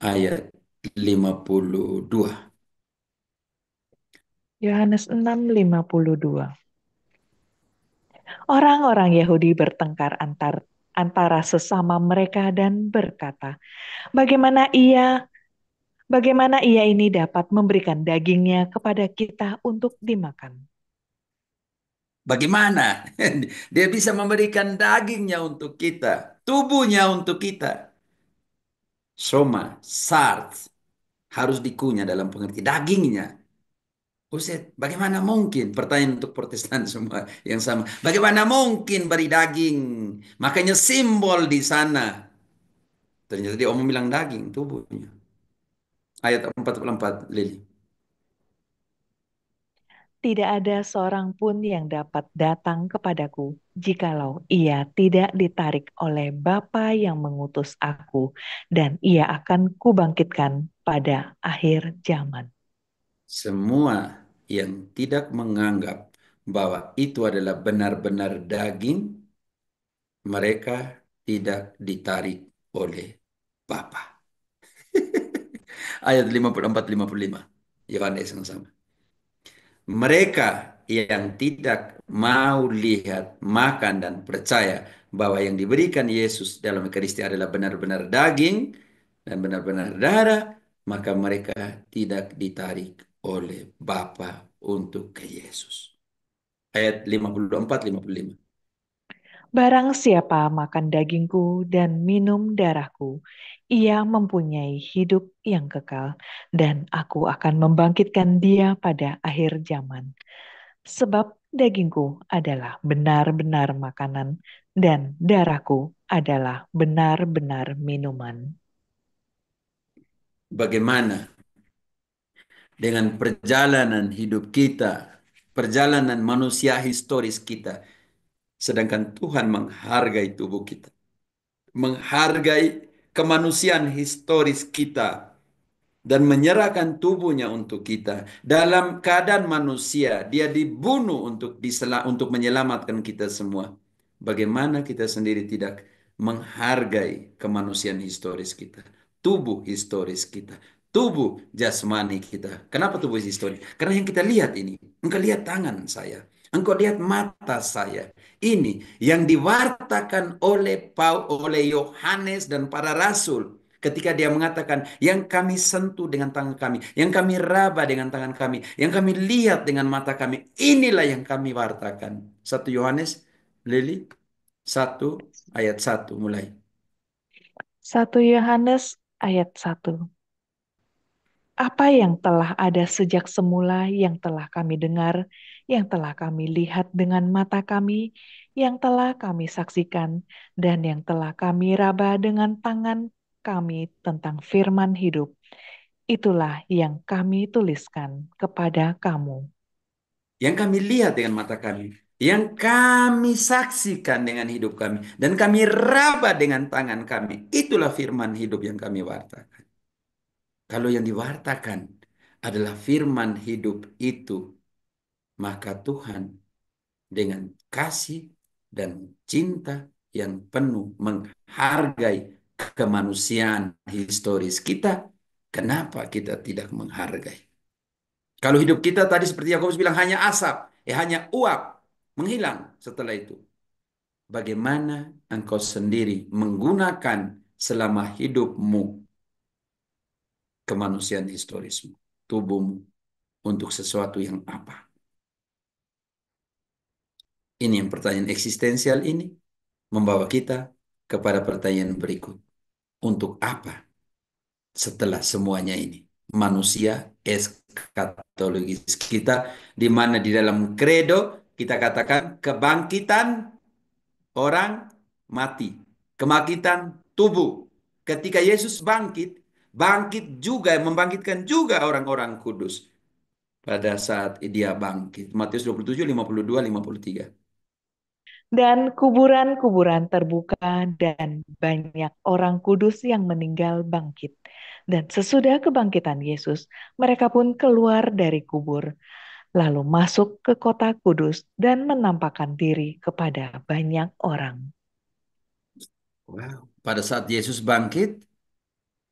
ayat 52. Yohanes 6:52. Orang-orang Yahudi bertengkar antara sesama mereka dan berkata, Bagaimana ia ini dapat memberikan dagingnya kepada kita untuk dimakan? Bagaimana dia bisa memberikan dagingnya untuk kita, tubuhnya untuk kita? Soma, sart, harus dikunyah dalam pengerti dagingnya. Buset, bagaimana mungkin? Pertanyaan untuk Protestan semua yang sama. Bagaimana mungkin beri daging? Makanya simbol di sana. Ternyata dia omong bilang daging, tubuhnya. Ayat 44, Lili. Tidak ada seorang pun yang dapat datang kepadaku jikalau ia tidak ditarik oleh Bapa yang mengutus aku, dan ia akan kubangkitkan pada akhir zaman. Semua yang tidak menganggap bahwa itu adalah benar-benar daging, mereka tidak ditarik oleh Bapa. Ayat 54-55. Yohanes yang sama. Mereka yang tidak mau lihat, makan, dan percaya bahwa yang diberikan Yesus dalam Ekaristi adalah benar-benar daging dan benar-benar darah, maka mereka tidak ditarik oleh Bapa untuk ke Yesus. Ayat 54-55. Barang siapa makan dagingku dan minum darahku, ia mempunyai hidup yang kekal, dan aku akan membangkitkan dia pada akhir zaman. Sebab dagingku adalah benar-benar makanan, dan darahku adalah benar-benar minuman. Bagaimana dengan perjalanan hidup kita, perjalanan manusia historis kita, sedangkan Tuhan menghargai tubuh kita, menghargai kemanusiaan historis kita, dan menyerahkan tubuhnya untuk kita. Dalam keadaan manusia, dia dibunuh untuk menyelamatkan kita semua. Bagaimana kita sendiri tidak menghargai kemanusiaan historis kita, tubuh historis kita, tubuh jasmani kita. Kenapa tubuh historis? Karena yang kita lihat ini, engkau lihat tangan saya, engkau lihat mata saya. Ini yang diwartakan oleh Yohanes dan para rasul. Ketika dia mengatakan, yang kami sentuh dengan tangan kami, yang kami raba dengan tangan kami, yang kami lihat dengan mata kami, inilah yang kami wartakan. 1 Yohanes, Lili, 1 ayat 1 mulai. 1 Yohanes ayat 1. Apa yang telah ada sejak semula, yang telah kami dengar, yang telah kami lihat dengan mata kami, yang telah kami saksikan, dan yang telah kami raba dengan tangan kami tentang firman hidup. Itulah yang kami tuliskan kepada kamu. Yang kami lihat dengan mata kami, yang kami saksikan dengan hidup kami, dan kami raba dengan tangan kami. Itulah firman hidup yang kami wartakan. Kalau yang diwartakan adalah firman hidup itu, maka Tuhan dengan kasih dan cinta yang penuh menghargai kemanusiaan historis kita. Kenapa kita tidak menghargai? Kalau hidup kita tadi seperti Yakobus bilang hanya asap, hanya uap, menghilang setelah itu. Bagaimana engkau sendiri menggunakan selama hidupmu kemanusiaan historismu, tubuhmu, untuk sesuatu yang apa? Ini yang pertanyaan eksistensial ini membawa kita kepada pertanyaan berikut. Untuk apa setelah semuanya ini? manusia eskatologis. Kita di mana di dalam kredo kita katakan kebangkitan orang mati, kebangkitan tubuh. Ketika Yesus bangkit, bangkit juga membangkitkan juga orang-orang kudus pada saat dia bangkit. Matius 27, 52, 53. Dan kuburan-kuburan terbuka dan banyak orang kudus yang meninggal bangkit. Dan sesudah kebangkitan Yesus, mereka pun keluar dari kubur, lalu masuk ke kota kudus dan menampakkan diri kepada banyak orang. Wow. Pada saat Yesus bangkit,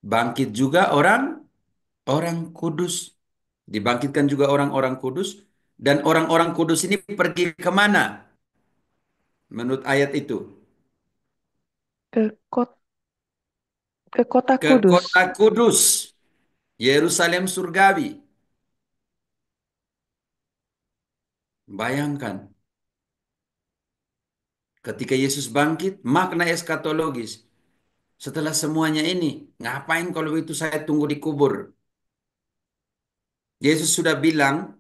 bangkit juga orang kudus. Dibangkitkan juga orang-orang kudus. Dan orang-orang kudus ini pergi kemana? Menurut ayat itu. Ke, kot- ke kota Ke kudus. kota kudus. Yerusalem surgawi. Bayangkan. Ketika Yesus bangkit, makna eskatologis. Setelah semuanya ini, ngapain kalau itu saya tunggu di kubur? Yesus sudah bilang,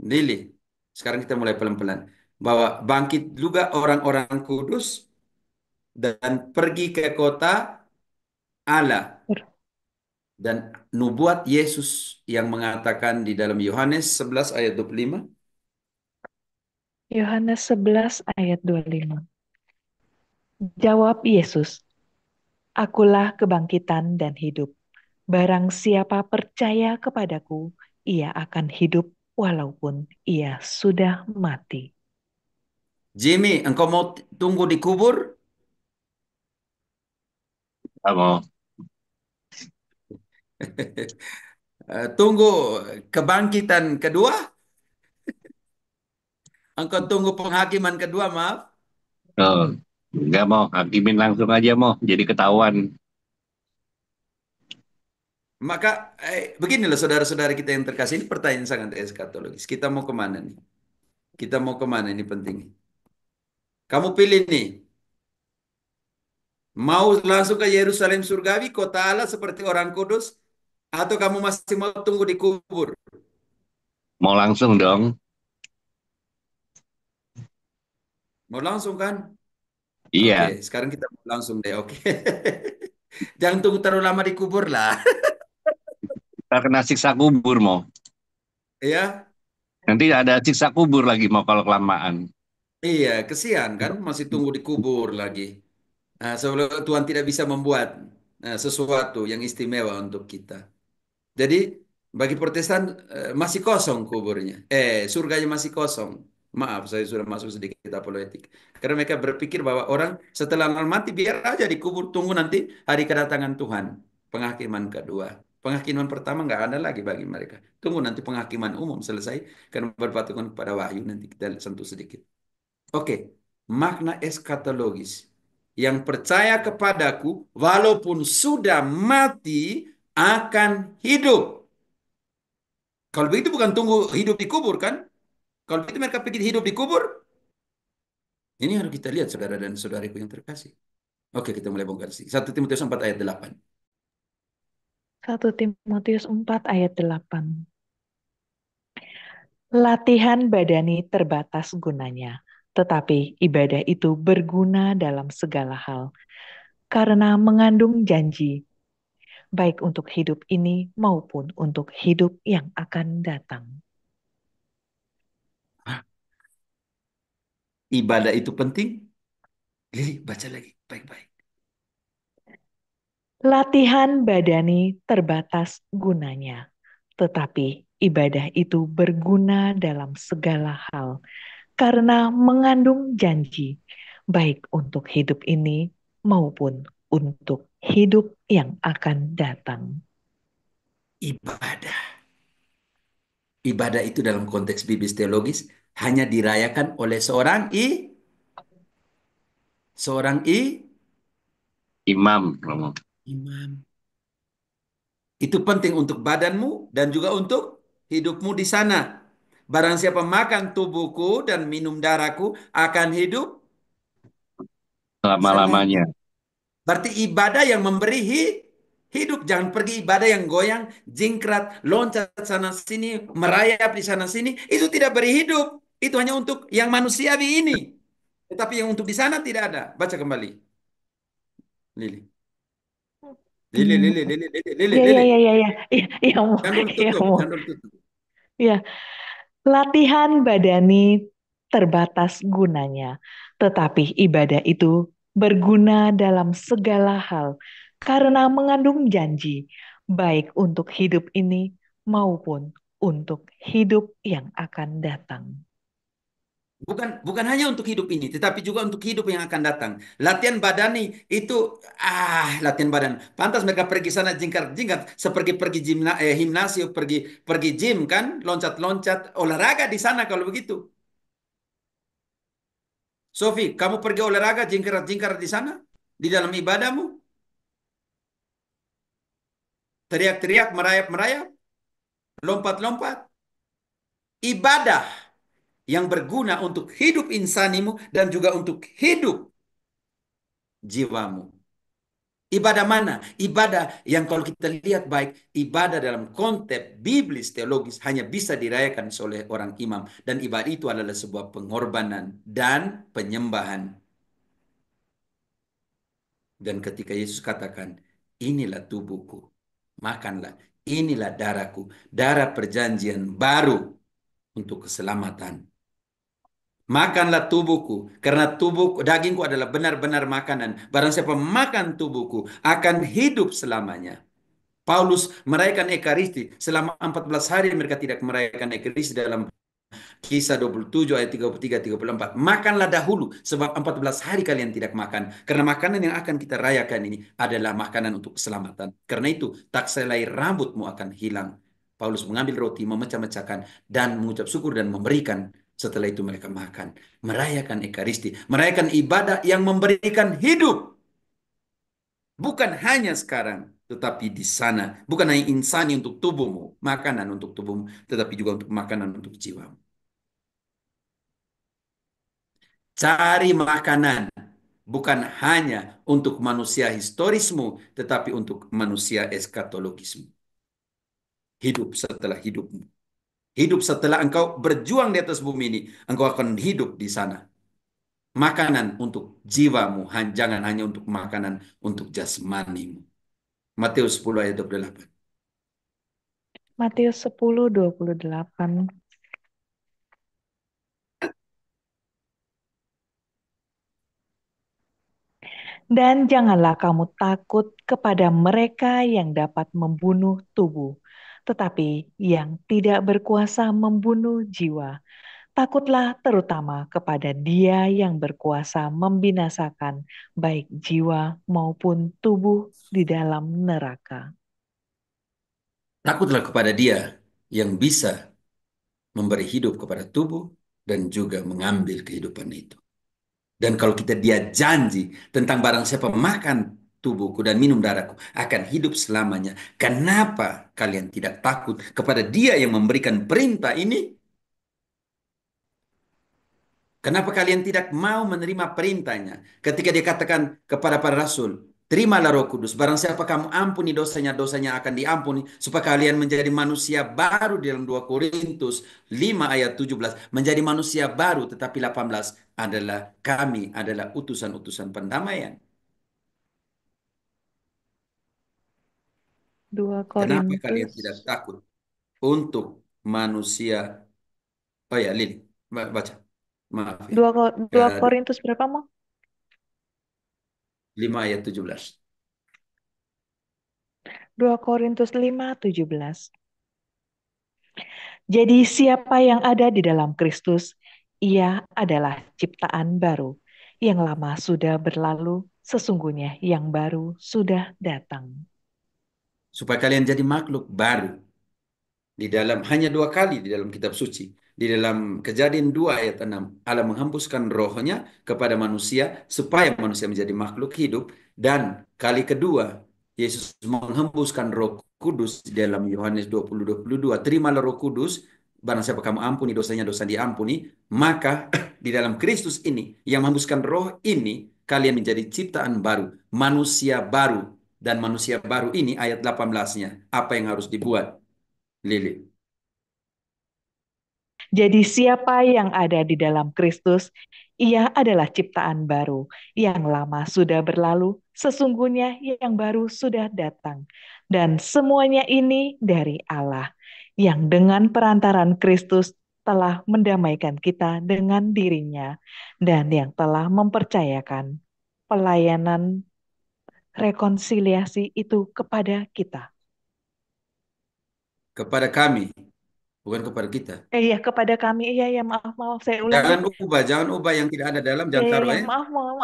Lili, sekarang kita mulai pelan-pelan. Bahwa bangkit juga orang-orang kudus dan pergi ke kota Allah. Dan nubuat Yesus yang mengatakan di dalam Yohanes 11 ayat 25. Yohanes 11 ayat 25. Jawab Yesus, Akulah kebangkitan dan hidup. Barang siapa percaya kepadaku, ia akan hidup walaupun ia sudah mati. Jimmy, engkau mau tunggu di kubur? Mau. Tunggu kebangkitan kedua? Engkau tunggu penghakiman kedua, maaf. Oh, nggak mau. Hakimin langsung aja mau. Jadi ketahuan. Maka beginilah saudara-saudara kita yang terkasih, ini pertanyaan sangat eskatologis. Kita mau kemana nih? Kita mau kemana ini penting. Kamu pilih nih. Mau langsung ke Yerusalem surgawi, kota Allah seperti orang kudus? Atau kamu masih mau tunggu di kubur? Mau langsung dong. Mau langsung kan? Iya. Oke, sekarang kita mau langsung deh. Oke. Jangan tunggu terlalu lama di kubur lah. Kita kena siksa kubur mau. Ya, Nanti ada siksa kubur lagi mau kalau kelamaan. iya, kesian kan masih tunggu di kubur lagi. Nah, sebelum Tuhan tidak bisa membuat sesuatu yang istimewa untuk kita. Jadi bagi Protestan masih kosong kuburnya. Surganya masih kosong. Maaf, saya sudah masuk sedikit apologetik. Karena mereka berpikir bahwa orang setelah mati biar aja dikubur, tunggu nanti hari kedatangan Tuhan. Penghakiman kedua. Penghakiman pertama nggak ada lagi bagi mereka. Tunggu nanti penghakiman umum selesai. Karena berpatokan kepada wahyu nanti kita sentuh sedikit. Oke, makna eskatologis. Yang percaya kepadaku walaupun sudah mati akan hidup. Kalau begitu bukan tunggu hidup di kubur kan? Kalau begitu mereka pikir hidup di kubur. Ini harus kita lihat saudara dan saudariku yang terkasih. Oke, kita mulai bongkar sih. 1 Timotius 4 ayat 8. 1 Timotius 4 ayat 8. Latihan badani terbatas gunanya, tetapi ibadah itu berguna dalam segala hal, karena mengandung janji, baik untuk hidup ini maupun untuk hidup yang akan datang. Ibadah itu penting. Lili, baca lagi. Baik-baik. Latihan badani terbatas gunanya, tetapi ibadah itu berguna dalam segala hal, karena mengandung janji, baik untuk hidup ini maupun untuk hidup yang akan datang. Ibadah. Ibadah itu dalam konteks biblis teologis hanya dirayakan oleh seorang Imam. imam. Itu penting untuk badanmu dan juga untuk hidupmu di sana. Barang siapa makan tubuhku dan minum darahku akan hidup Lama-lamanya. selamanya. Berarti ibadah yang memberi Hidup, jangan pergi ibadah yang goyang, jingkrat, loncat sana sini, merayap di sana sini. Itu tidak beri hidup. Itu hanya untuk yang manusiawi ini. Tetapi yang untuk di sana tidak ada. Baca kembali. Lili. Lili, Hmm. Lili, Lili, Lili, Lili, Ya, ya, Lili. ya, ya, ya. Ya, ya, mau, Jangan dulu ya, tutup, mau. jangan dulu tutup. Ya, latihan badani terbatas gunanya, tetapi ibadah itu berguna dalam segala hal karena mengandung janji, baik untuk hidup ini maupun untuk hidup yang akan datang. Bukan hanya untuk hidup ini, tetapi juga untuk hidup yang akan datang. Latihan badani itu, latihan badan. Pantas mereka pergi sana jingkar-jingkar, seperti pergi himnasium, pergi gym kan, loncat-loncat, olahraga di sana kalau begitu. Sofi, kamu pergi olahraga jingkar-jingkar di sana, di dalam ibadahmu, teriak-teriak, merayap-merayap, lompat-lompat. Ibadah yang berguna untuk hidup insanimu dan juga untuk hidup jiwamu. Ibadah mana? Ibadah yang kalau kita lihat baik, ibadah dalam konteks biblis teologis hanya bisa dirayakan oleh orang imam. Dan ibadah itu adalah sebuah pengorbanan dan penyembahan. Dan ketika Yesus katakan, inilah tubuhku, makanlah, inilah darahku, darah perjanjian baru untuk keselamatan. Makanlah tubuhku, karena tubuh dagingku adalah benar-benar makanan. Barang siapa makan tubuhku akan hidup selamanya. Paulus merayakan Ekaristi. Selama 14 hari mereka tidak merayakan Ekaristi dalam Kisah 27 ayat 33-34. Makanlah dahulu sebab 14 hari kalian tidak makan. Karena makanan yang akan kita rayakan ini adalah makanan untuk keselamatan. Karena itu tak selai rambutmu akan hilang. Paulus mengambil roti, memecah-mecahkan dan mengucap syukur dan memberikan. Setelah itu mereka makan. Merayakan Ekaristi. Merayakan ibadah yang memberikan hidup. Bukan hanya sekarang, tetapi di sana. Bukan hanya insani untuk tubuhmu, makanan untuk tubuhmu, tetapi juga untuk makanan untuk jiwamu. Cari makanan bukan hanya untuk manusia historismu, tetapi untuk manusia eskatologismu. Hidup setelah hidupmu. Hidup setelah engkau berjuang di atas bumi ini, engkau akan hidup di sana. Makanan untuk jiwamu, jangan hanya untuk makanan untuk jasmanimu. Matius 10 ayat 28. Matius 10:28. Dan janganlah kamu takut kepada mereka yang dapat membunuh tubuh, tetapi yang tidak berkuasa membunuh jiwa. Takutlah terutama kepada Dia yang berkuasa membinasakan baik jiwa maupun tubuh di dalam neraka. Takutlah kepada Dia yang bisa memberi hidup kepada tubuh dan juga mengambil kehidupan itu. Dan kalau dia janji tentang barang siapa makan tubuhku dan minum darahku akan hidup selamanya. Kenapa kalian tidak takut kepada Dia yang memberikan perintah ini? Kenapa kalian tidak mau menerima perintahnya? Ketika dia katakan kepada para rasul, terimalah Roh Kudus. Barang siapa kamu ampuni dosanya, dosanya akan diampuni. Supaya kalian menjadi manusia baru di dalam 2 Korintus 5 ayat 17. Menjadi manusia baru, tetapi 18 adalah kami adalah utusan-utusan pendamaian. 2 Kenapa kalian tidak Korintus takut untuk manusia? Oh ya, Lili, baca. Maaf ya. 2 Korintus berapa, Mo? 5 ayat 17. 2 Korintus 5:17. Jadi siapa yang ada di dalam Kristus, ia adalah ciptaan baru. Yang lama sudah berlalu, sesungguhnya yang baru sudah datang. Supaya kalian jadi makhluk baru. Di dalam hanya 2 kali di dalam kitab suci. Di dalam Kejadian 2 ayat 6, Allah menghembuskan rohnya kepada manusia supaya manusia menjadi makhluk hidup. Dan kali kedua, Yesus menghembuskan roh kudus di dalam Yohanes 20:22. Terimalah roh kudus, barang siapa kamu ampuni dosanya, dosa diampuni. Maka di dalam Kristus ini, yang menghembuskan roh ini, kalian menjadi ciptaan baru, manusia baru. dan manusia baru ini ayat 18-nya. Apa yang harus dibuat, Lili? Jadi siapa yang ada di dalam Kristus, ia adalah ciptaan baru. Yang lama sudah berlalu, sesungguhnya yang baru sudah datang. Dan semuanya ini dari Allah, yang dengan perantaran Kristus telah mendamaikan kita dengan dirinya, dan yang telah mempercayakan pelayanan rekonsiliasi itu kepada kita. Kepada kami, bukan kepada kita. Ya, kepada kami. Iya, ya, maaf, maaf, saya ulang ya. Jangan ubah yang tidak ada dalam, Ya, jangan ya, taruh ya, ya. maaf, maaf,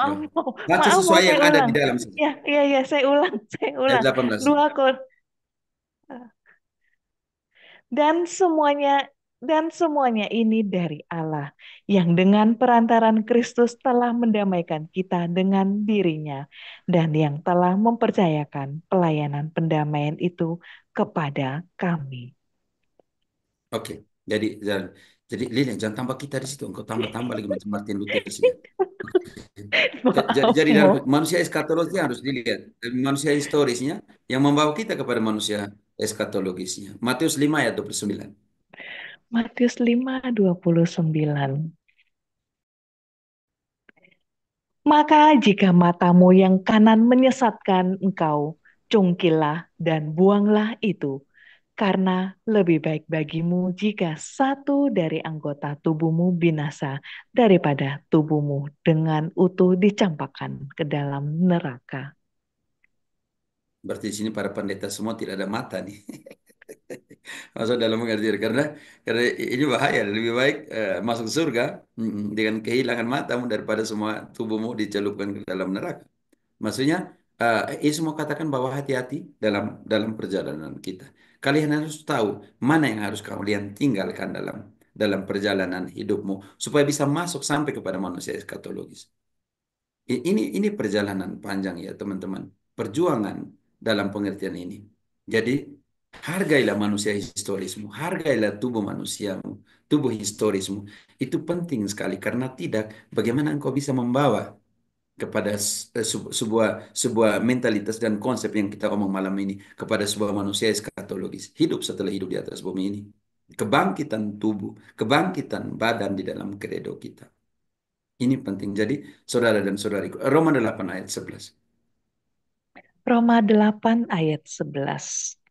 Baca maaf, sesuai saya yang ada ulang. di dalam saja. Ya, ya, ya, saya ulang, saya Ayat ulang. 18. Dua Kor dan semuanya ini dari Allah, yang dengan perantaran Kristus telah mendamaikan kita dengan dirinya, dan yang telah mempercayakan pelayanan pendamaian itu kepada kami. Oke, jadi Lilian jangan tambah kita di situ, engkau tambah lagi macam Martin Luther di sini. Jadi dalam manusia eskatologisnya harus dilihat, manusia historisnya yang membawa kita kepada manusia eskatologisnya. Matius 5 ayat 29. Matius 5:29. Maka jika matamu yang kanan menyesatkan engkau, cungkilah dan buanglah itu, karena lebih baik bagimu jika satu dari anggota tubuhmu binasa daripada tubuhmu dengan utuh dicampakkan ke dalam neraka. Berarti di sini para pendeta semua tidak ada mata nih. Masuk dalam pengertian karena ini bahaya. Lebih baik masuk surga dengan kehilangan matamu daripada semua tubuhmu dicelupkan ke dalam neraka. Maksudnya, Yesus mau katakan bahwa hati-hati dalam perjalanan kita. Kalian harus tahu mana yang harus kalian tinggalkan dalam perjalanan hidupmu supaya bisa masuk sampai kepada manusia eskatologis. Ini perjalanan panjang ya teman-teman. Perjuangan dalam pengertian ini. Jadi hargailah manusia historismu, hargailah tubuh manusiamu, tubuh historismu. Itu penting sekali karena tidak bagaimana engkau bisa membawa kepada sebuah mentalitas dan konsep yang kita omong malam ini kepada sebuah manusia eskatologis hidup setelah hidup di atas bumi ini, kebangkitan tubuh, kebangkitan badan di dalam kredo kita. Ini penting. Jadi saudara dan saudariku, Roma 8 ayat 11. Roma 8 ayat 11.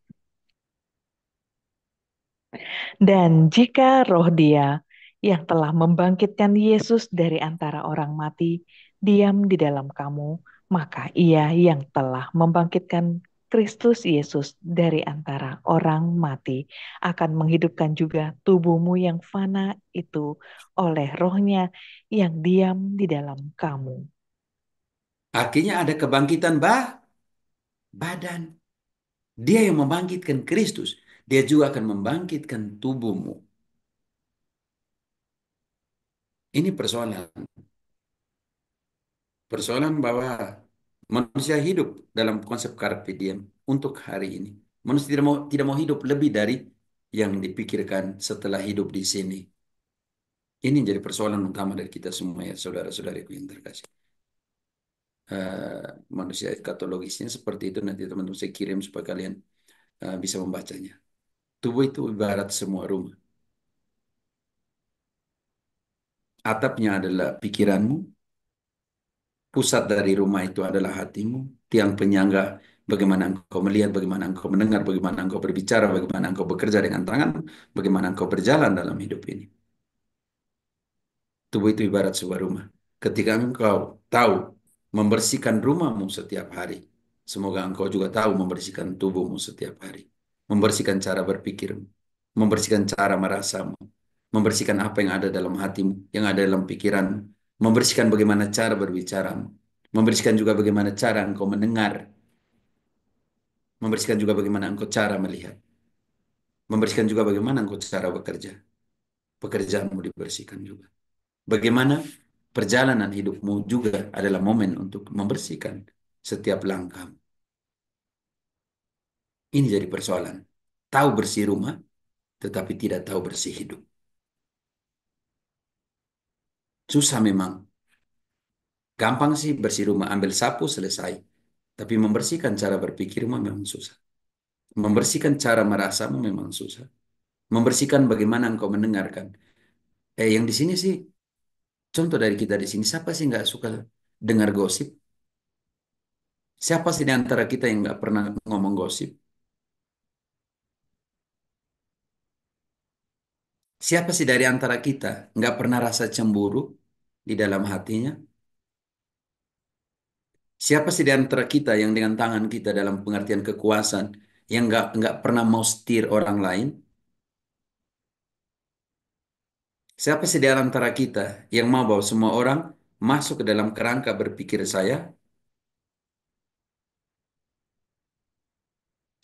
Dan jika roh Dia yang telah membangkitkan Yesus dari antara orang mati diam di dalam kamu, maka Ia yang telah membangkitkan Kristus Yesus dari antara orang mati akan menghidupkan juga tubuhmu yang fana itu oleh rohnya yang diam di dalam kamu. Artinya ada kebangkitan badan. Dia yang membangkitkan Kristus, dia juga akan membangkitkan tubuhmu. Ini persoalan bahwa manusia hidup dalam konsep carpe diem untuk hari ini. Manusia tidak mau hidup lebih dari yang dipikirkan setelah hidup di sini. Ini jadi persoalan utama dari kita semua ya saudara-saudariku yang terkasih. Manusia eskatologisnya seperti itu, nanti teman-teman saya kirim supaya kalian bisa membacanya. Tubuh itu ibarat semua rumah. Atapnya adalah pikiranmu, pusat dari rumah itu adalah hatimu, tiang penyangga bagaimana engkau melihat, bagaimana engkau mendengar, bagaimana engkau berbicara, bagaimana engkau bekerja dengan tanganmu, bagaimana engkau berjalan dalam hidup ini. Tubuh itu ibarat sebuah rumah. Ketika engkau tahu membersihkan rumahmu setiap hari, semoga engkau juga tahu membersihkan tubuhmu setiap hari. Membersihkan cara berpikirmu, membersihkan cara merasamu, membersihkan apa yang ada dalam hatimu, yang ada dalam pikiranmu, membersihkan bagaimana cara berbicaramu, membersihkan juga bagaimana cara engkau mendengar, membersihkan juga bagaimana engkau cara melihat, membersihkan juga bagaimana engkau cara bekerja. Pekerjaanmu dibersihkan juga. Bagaimana perjalanan hidupmu juga adalah momen untuk membersihkan setiap langkah. Ini jadi persoalan. Tahu bersih rumah, tetapi tidak tahu bersih hidup. Susah memang. Gampang sih bersih rumah, ambil sapu selesai. Tapi membersihkan cara berpikirmu memang susah. Membersihkan cara merasamu memang susah. Membersihkan bagaimana engkau mendengarkan. Yang di sini sih, contoh dari kita di sini, siapa sih nggak suka dengar gosip? Siapa sih di antara kita yang nggak pernah ngomong gosip? Siapa sih dari antara kita nggak pernah rasa cemburu di dalam hatinya? Siapa sih di antara kita yang dengan tangan kita dalam pengertian kekuasaan yang nggak pernah mau setir orang lain? Siapa sih di antara kita yang mau bahwa semua orang masuk ke dalam kerangka berpikir saya?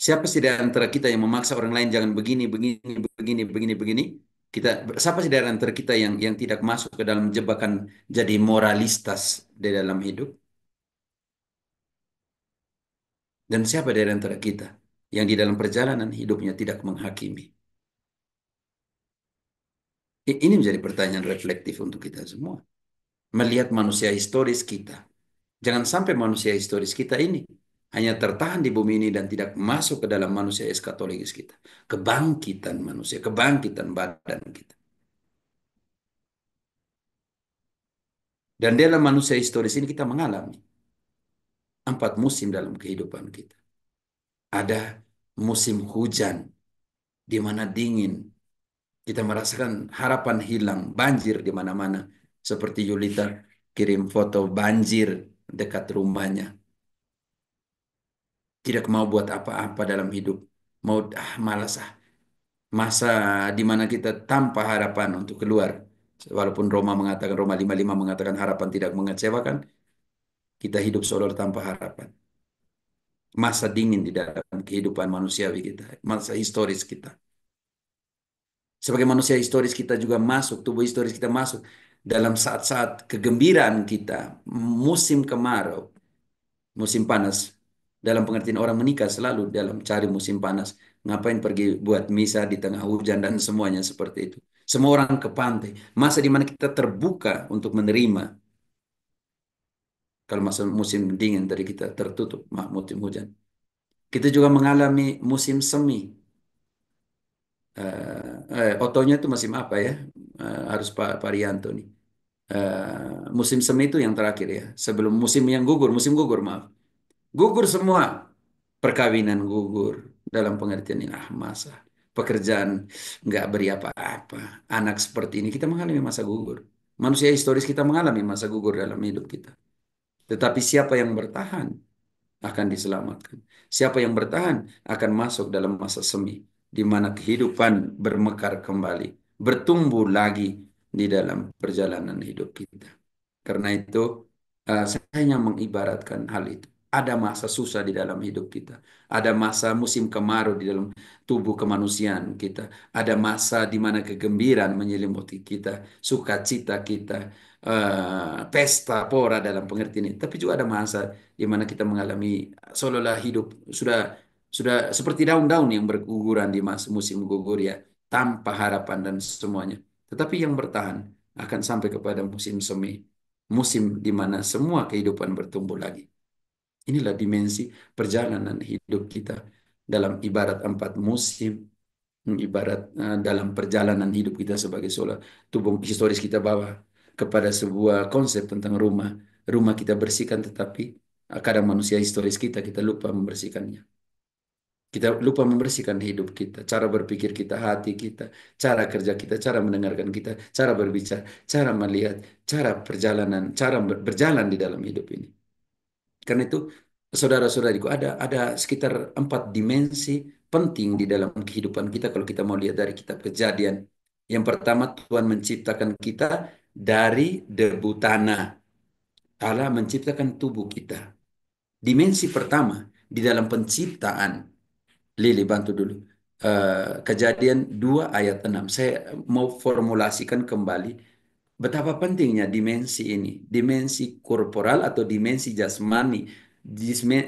Siapa sih di antara kita yang memaksa orang lain jangan begini, begini, begini, begini, begini? Siapa sih dari antara kita yang tidak masuk ke dalam jebakan jadi moralistas di dalam hidup? Dan siapa dari antara kita yang di dalam perjalanan hidupnya tidak menghakimi? Ini menjadi pertanyaan reflektif untuk kita semua. Melihat manusia historis kita. Jangan sampai manusia historis kita ini hanya tertahan di bumi ini dan tidak masuk ke dalam manusia eskatologis kita. Kebangkitan manusia, kebangkitan badan kita. Dan dalam manusia historis ini kita mengalami 4 musim dalam kehidupan kita. Ada musim hujan, di mana dingin. Kita merasakan harapan hilang, banjir di mana-mana. Seperti Yulita kirim foto banjir dekat rumahnya. Tidak mau buat apa-apa dalam hidup. Mau, malas ah. Masa di mana kita tanpa harapan untuk keluar. Walaupun Roma 55 mengatakan harapan tidak mengecewakan, kita hidup seolah tanpa harapan. Masa dingin di dalam kehidupan manusiawi kita, masa historis kita. Sebagai manusia historis kita juga masuk, tubuh historis kita masuk dalam saat-saat kegembiraan kita, musim kemarau, musim panas. Dalam pengertian orang menikah selalu dalam cari musim panas. Ngapain pergi buat misa di tengah hujan dan semuanya seperti itu. Semua orang ke pantai. Masa di mana kita terbuka untuk menerima. Kalau masa musim dingin tadi kita tertutup musim hujan. Kita juga mengalami musim semi. Otonya itu musim apa ya? Harus Pak Rianto nih. Musim semi itu yang terakhir ya. Sebelum musim yang gugur, musim gugur maaf. Gugur semua. Perkawinan gugur. Dalam pengertian ini, masa. Pekerjaan nggak beri apa-apa. Anak seperti ini, kita mengalami masa gugur. Manusia historis kita mengalami masa gugur dalam hidup kita. Tetapi siapa yang bertahan akan diselamatkan. Siapa yang bertahan akan masuk dalam masa semi, di mana kehidupan bermekar kembali, bertumbuh lagi di dalam perjalanan hidup kita. Karena itu, saya hanya mengibaratkan hal itu. Ada masa susah di dalam hidup kita. Ada masa musim kemarau di dalam tubuh kemanusiaan kita. Ada masa di mana kegembiraan menyelimuti kita, sukacita kita, pesta pora dalam pengertian ini. Tapi juga ada masa di mana kita mengalami seolah-olah hidup sudah seperti daun-daun yang berguguran di masa musim gugur ya, tanpa harapan dan semuanya. Tetapi yang bertahan akan sampai kepada musim semi, musim di mana semua kehidupan bertumbuh lagi. Inilah dimensi perjalanan hidup kita dalam ibarat 4 musim, ibarat dalam perjalanan hidup kita sebagai seolah tubuh historis kita bawa kepada sebuah konsep tentang rumah. Rumah kita bersihkan tetapi kadang manusia historis kita lupa membersihkannya. Kita lupa membersihkan hidup kita, cara berpikir kita, hati kita, cara kerja kita, cara mendengarkan kita, cara berbicara, cara melihat, cara perjalanan, cara berjalan di dalam hidup ini. Karena itu, saudara-saudariku, ada sekitar 4 dimensi penting di dalam kehidupan kita kalau kita mau lihat dari kitab Kejadian. Yang pertama, Tuhan menciptakan kita dari debu tanah. Allah menciptakan tubuh kita. Dimensi pertama di dalam penciptaan. Lili bantu dulu. Kejadian 2 ayat 6. Saya mau formulasikan kembali betapa pentingnya dimensi ini. Dimensi korporal atau dimensi jasmani.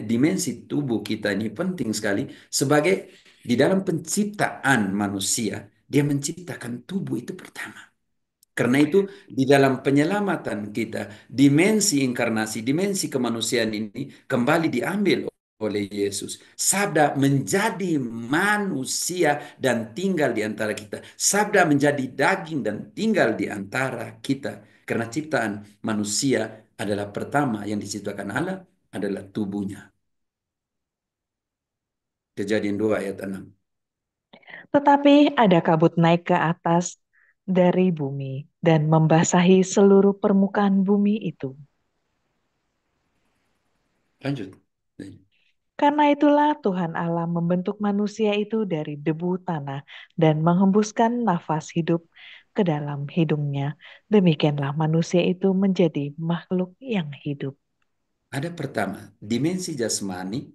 Dimensi tubuh kita ini penting sekali. Sebagai di dalam penciptaan manusia, dia menciptakan tubuh itu pertama. Karena itu di dalam penyelamatan kita, dimensi inkarnasi, dimensi kemanusiaan ini kembali diambil oleh Yesus. Sabda menjadi manusia dan tinggal di antara kita. Sabda menjadi daging dan tinggal di antara kita. Karena ciptaan manusia adalah pertama yang diciptakan Allah adalah tubuhnya. Kejadian 2 ayat 6. Tetapi ada kabut naik ke atas dari bumi dan membasahi seluruh permukaan bumi itu. Lanjut. Karena itulah Tuhan Allah membentuk manusia itu dari debu tanah dan menghembuskan nafas hidup ke dalam hidungnya. Demikianlah manusia itu menjadi makhluk yang hidup. Ada pertama, dimensi jasmani.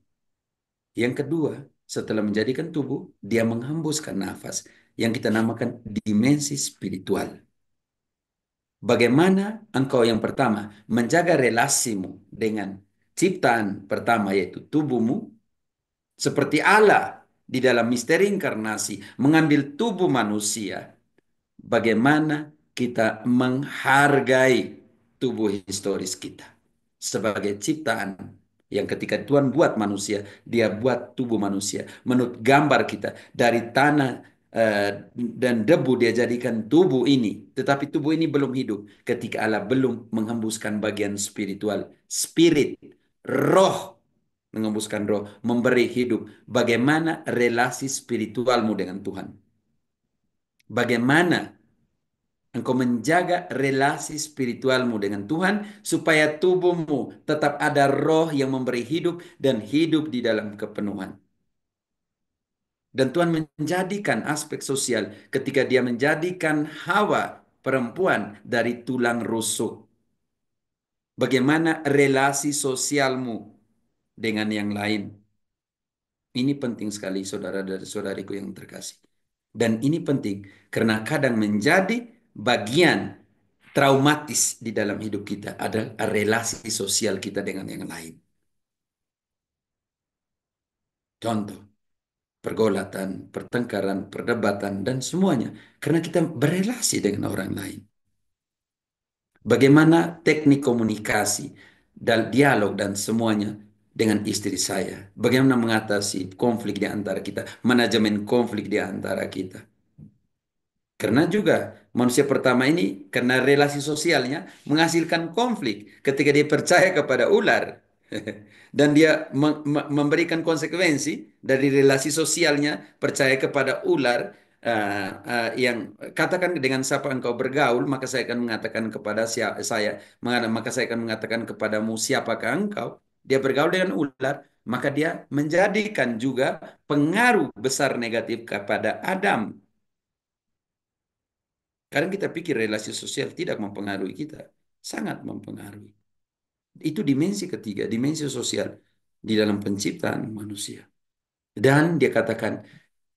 Yang kedua, setelah menjadikan tubuh, dia menghembuskan nafas. Yang kita namakan dimensi spiritual. Bagaimana engkau yang pertama menjaga relasimu dengan ciptaan pertama yaitu tubuhmu. Seperti Allah di dalam misteri inkarnasi mengambil tubuh manusia. Bagaimana kita menghargai tubuh historis kita sebagai ciptaan yang ketika Tuhan buat manusia, dia buat tubuh manusia menurut gambar kita dari tanah dan debu dia jadikan tubuh ini, tetapi tubuh ini belum hidup ketika Allah belum menghembuskan bagian spiritual, spirit, roh, menghembuskan roh, memberi hidup. Bagaimana relasi spiritualmu dengan Tuhan? Bagaimana engkau menjaga relasi spiritualmu dengan Tuhan supaya tubuhmu tetap ada roh yang memberi hidup dan hidup di dalam kepenuhan. Dan Tuhan menjadikan aspek sosial ketika dia menjadikan Hawa perempuan dari tulang rusuk. Bagaimana relasi sosialmu dengan yang lain? Ini penting sekali saudara dan saudariku yang terkasih. Dan ini penting karena kadang menjadi bagian traumatis di dalam hidup kita adalah relasi sosial kita dengan yang lain. Contoh, pergolatan, pertengkaran, perdebatan, dan semuanya. Karena kita berelasi dengan orang lain. Bagaimana teknik komunikasi, dan dialog, dan semuanya dengan istri saya. Bagaimana mengatasi konflik di antara kita, manajemen konflik di antara kita. Karena juga manusia pertama ini, karena relasi sosialnya menghasilkan konflik ketika dia percaya kepada ular. Dan dia memberikan konsekuensi dari relasi sosialnya, percaya kepada ular, yang katakan dengan siapa engkau bergaul, maka saya akan mengatakan kepada maka saya akan mengatakan kepadamu siapakah engkau. Dia bergaul dengan ular, maka dia menjadikan juga pengaruh besar negatif kepada Adam. Kadang kita pikir relasi sosial tidak mempengaruhi kita. Sangat mempengaruhi. Itu dimensi ketiga, dimensi sosial di dalam penciptaan manusia. Dan dia katakan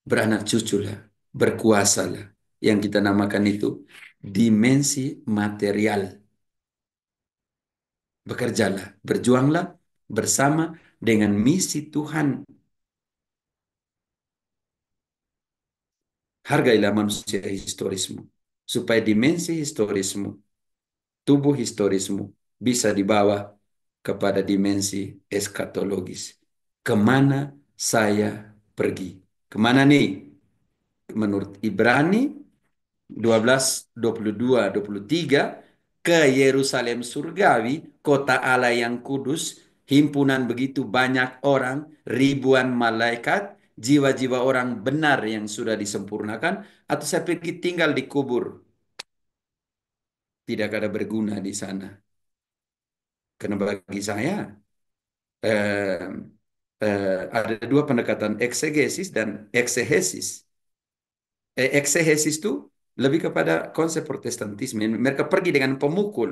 beranak cuculah, berkuasalah. Yang kita namakan itu dimensi material. Bekerjalah, berjuanglah bersama dengan misi Tuhan. Hargailah manusia historismu. Supaya dimensi historismu, tubuh historismu bisa dibawa kepada dimensi eskatologis. Kemana saya pergi? Kemana nih? Menurut Ibrani 12, 22, 23, ke Yerusalem surgawi, kota Allah yang kudus, himpunan begitu banyak orang, ribuan malaikat, jiwa-jiwa orang benar yang sudah disempurnakan, atau saya pergi tinggal di kubur. Tidak ada berguna di sana. Karena bagi saya, eh, ada dua pendekatan, eksegesis dan eksegesis. Eksegesis itu lebih kepada konsep Protestantisme. Mereka pergi dengan pemukul.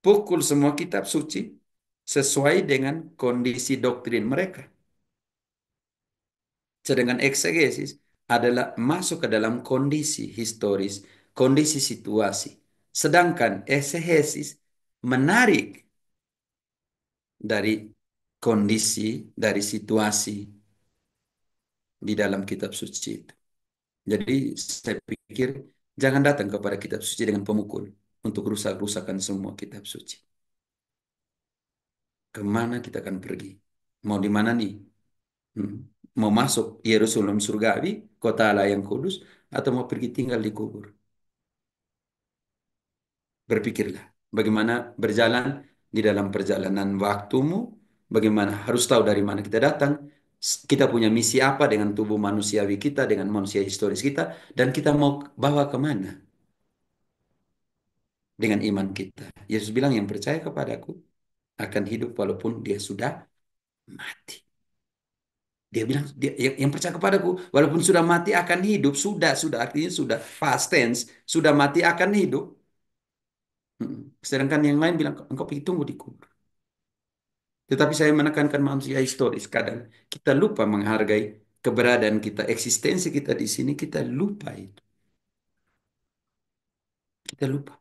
Pukul semua kitab suci sesuai dengan kondisi doktrin mereka. Sedangkan eksegesis adalah masuk ke dalam kondisi historis, kondisi situasi. Sedangkan eksegesis menarik dari kondisi, dari situasi di dalam kitab suci itu. Jadi saya pikir Jangan datang kepada kitab suci dengan pemukul untuk rusak-rusakan semua kitab suci. Kemana kita akan pergi? Mau di mana nih? Hmm. Mau masuk Yerusalem surgawi, kota Allah yang kudus, atau mau pergi tinggal di kubur? Berpikirlah bagaimana berjalan di dalam perjalanan waktumu, bagaimana harus tahu dari mana kita datang, kita punya misi apa dengan tubuh manusiawi kita, dengan manusia historis kita, dan kita mau bawa kemana dengan iman kita. Yesus bilang yang percaya kepadaku akan hidup walaupun dia sudah mati. Dia bilang yang percaya kepadaku walaupun sudah mati akan hidup, sudah artinya sudah past tense, sudah mati akan hidup. Sedangkan yang lain bilang engkau pergi tunggu di kubur. Tetapi saya menekankan manusia historis. Kadang kita lupa menghargai keberadaan kita, eksistensi kita di sini, kita lupa itu. Kita lupa.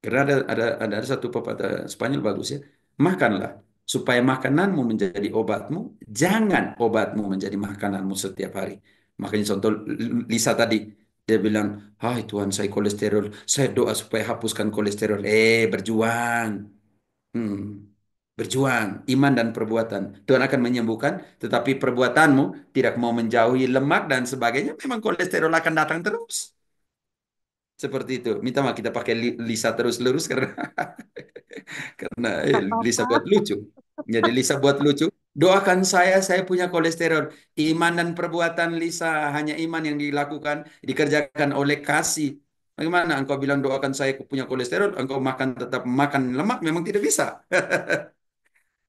Karena ada satu pepatah Spanyol bagus ya. Makanlah supaya makananmu menjadi obatmu, jangan obatmu menjadi makananmu setiap hari. Makanya contoh Lisa tadi, dia bilang, hai Tuhan saya kolesterol, saya doa supaya hapuskan kolesterol. Berjuang. Hmm. Berjuang, iman dan perbuatan. Tuhan akan menyembuhkan, tetapi perbuatanmu tidak mau menjauhi lemak dan sebagainya, memang kolesterol akan datang terus. Seperti itu. Minta maaf kita pakai Lisa terus lurus karena karena Nggak Lisa apa-apa. buat lucu. Jadi Lisa buat lucu. Doakan saya punya kolesterol. Iman dan perbuatan Lisa hanya iman yang dilakukan, dikerjakan oleh kasih. Bagaimana engkau bilang doakan saya punya kolesterol, engkau makan tetap makan lemak, memang tidak bisa.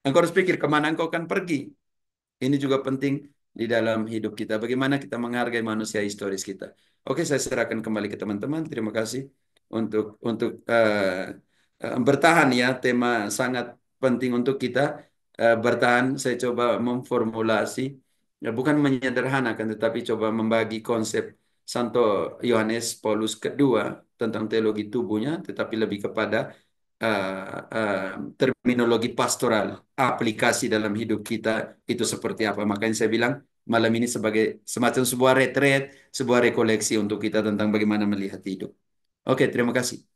Engkau harus pikir kemana engkau akan pergi. Ini juga penting di dalam hidup kita. Bagaimana kita menghargai manusia historis kita. Oke, saya serahkan kembali ke teman-teman. Terima kasih untuk bertahan ya. Tema sangat penting untuk kita bertahan. Saya coba memformulasi, bukan menyederhanakan, tetapi coba membagi konsep Santo Yohanes Paulus kedua tentang teologi tubuhnya, tetapi lebih kepada terminologi pastoral, aplikasi dalam hidup kita itu seperti apa. Makanya saya bilang malam ini sebagai semacam sebuah retreat, sebuah rekoleksi untuk kita tentang bagaimana melihat hidup. Oke, terima kasih.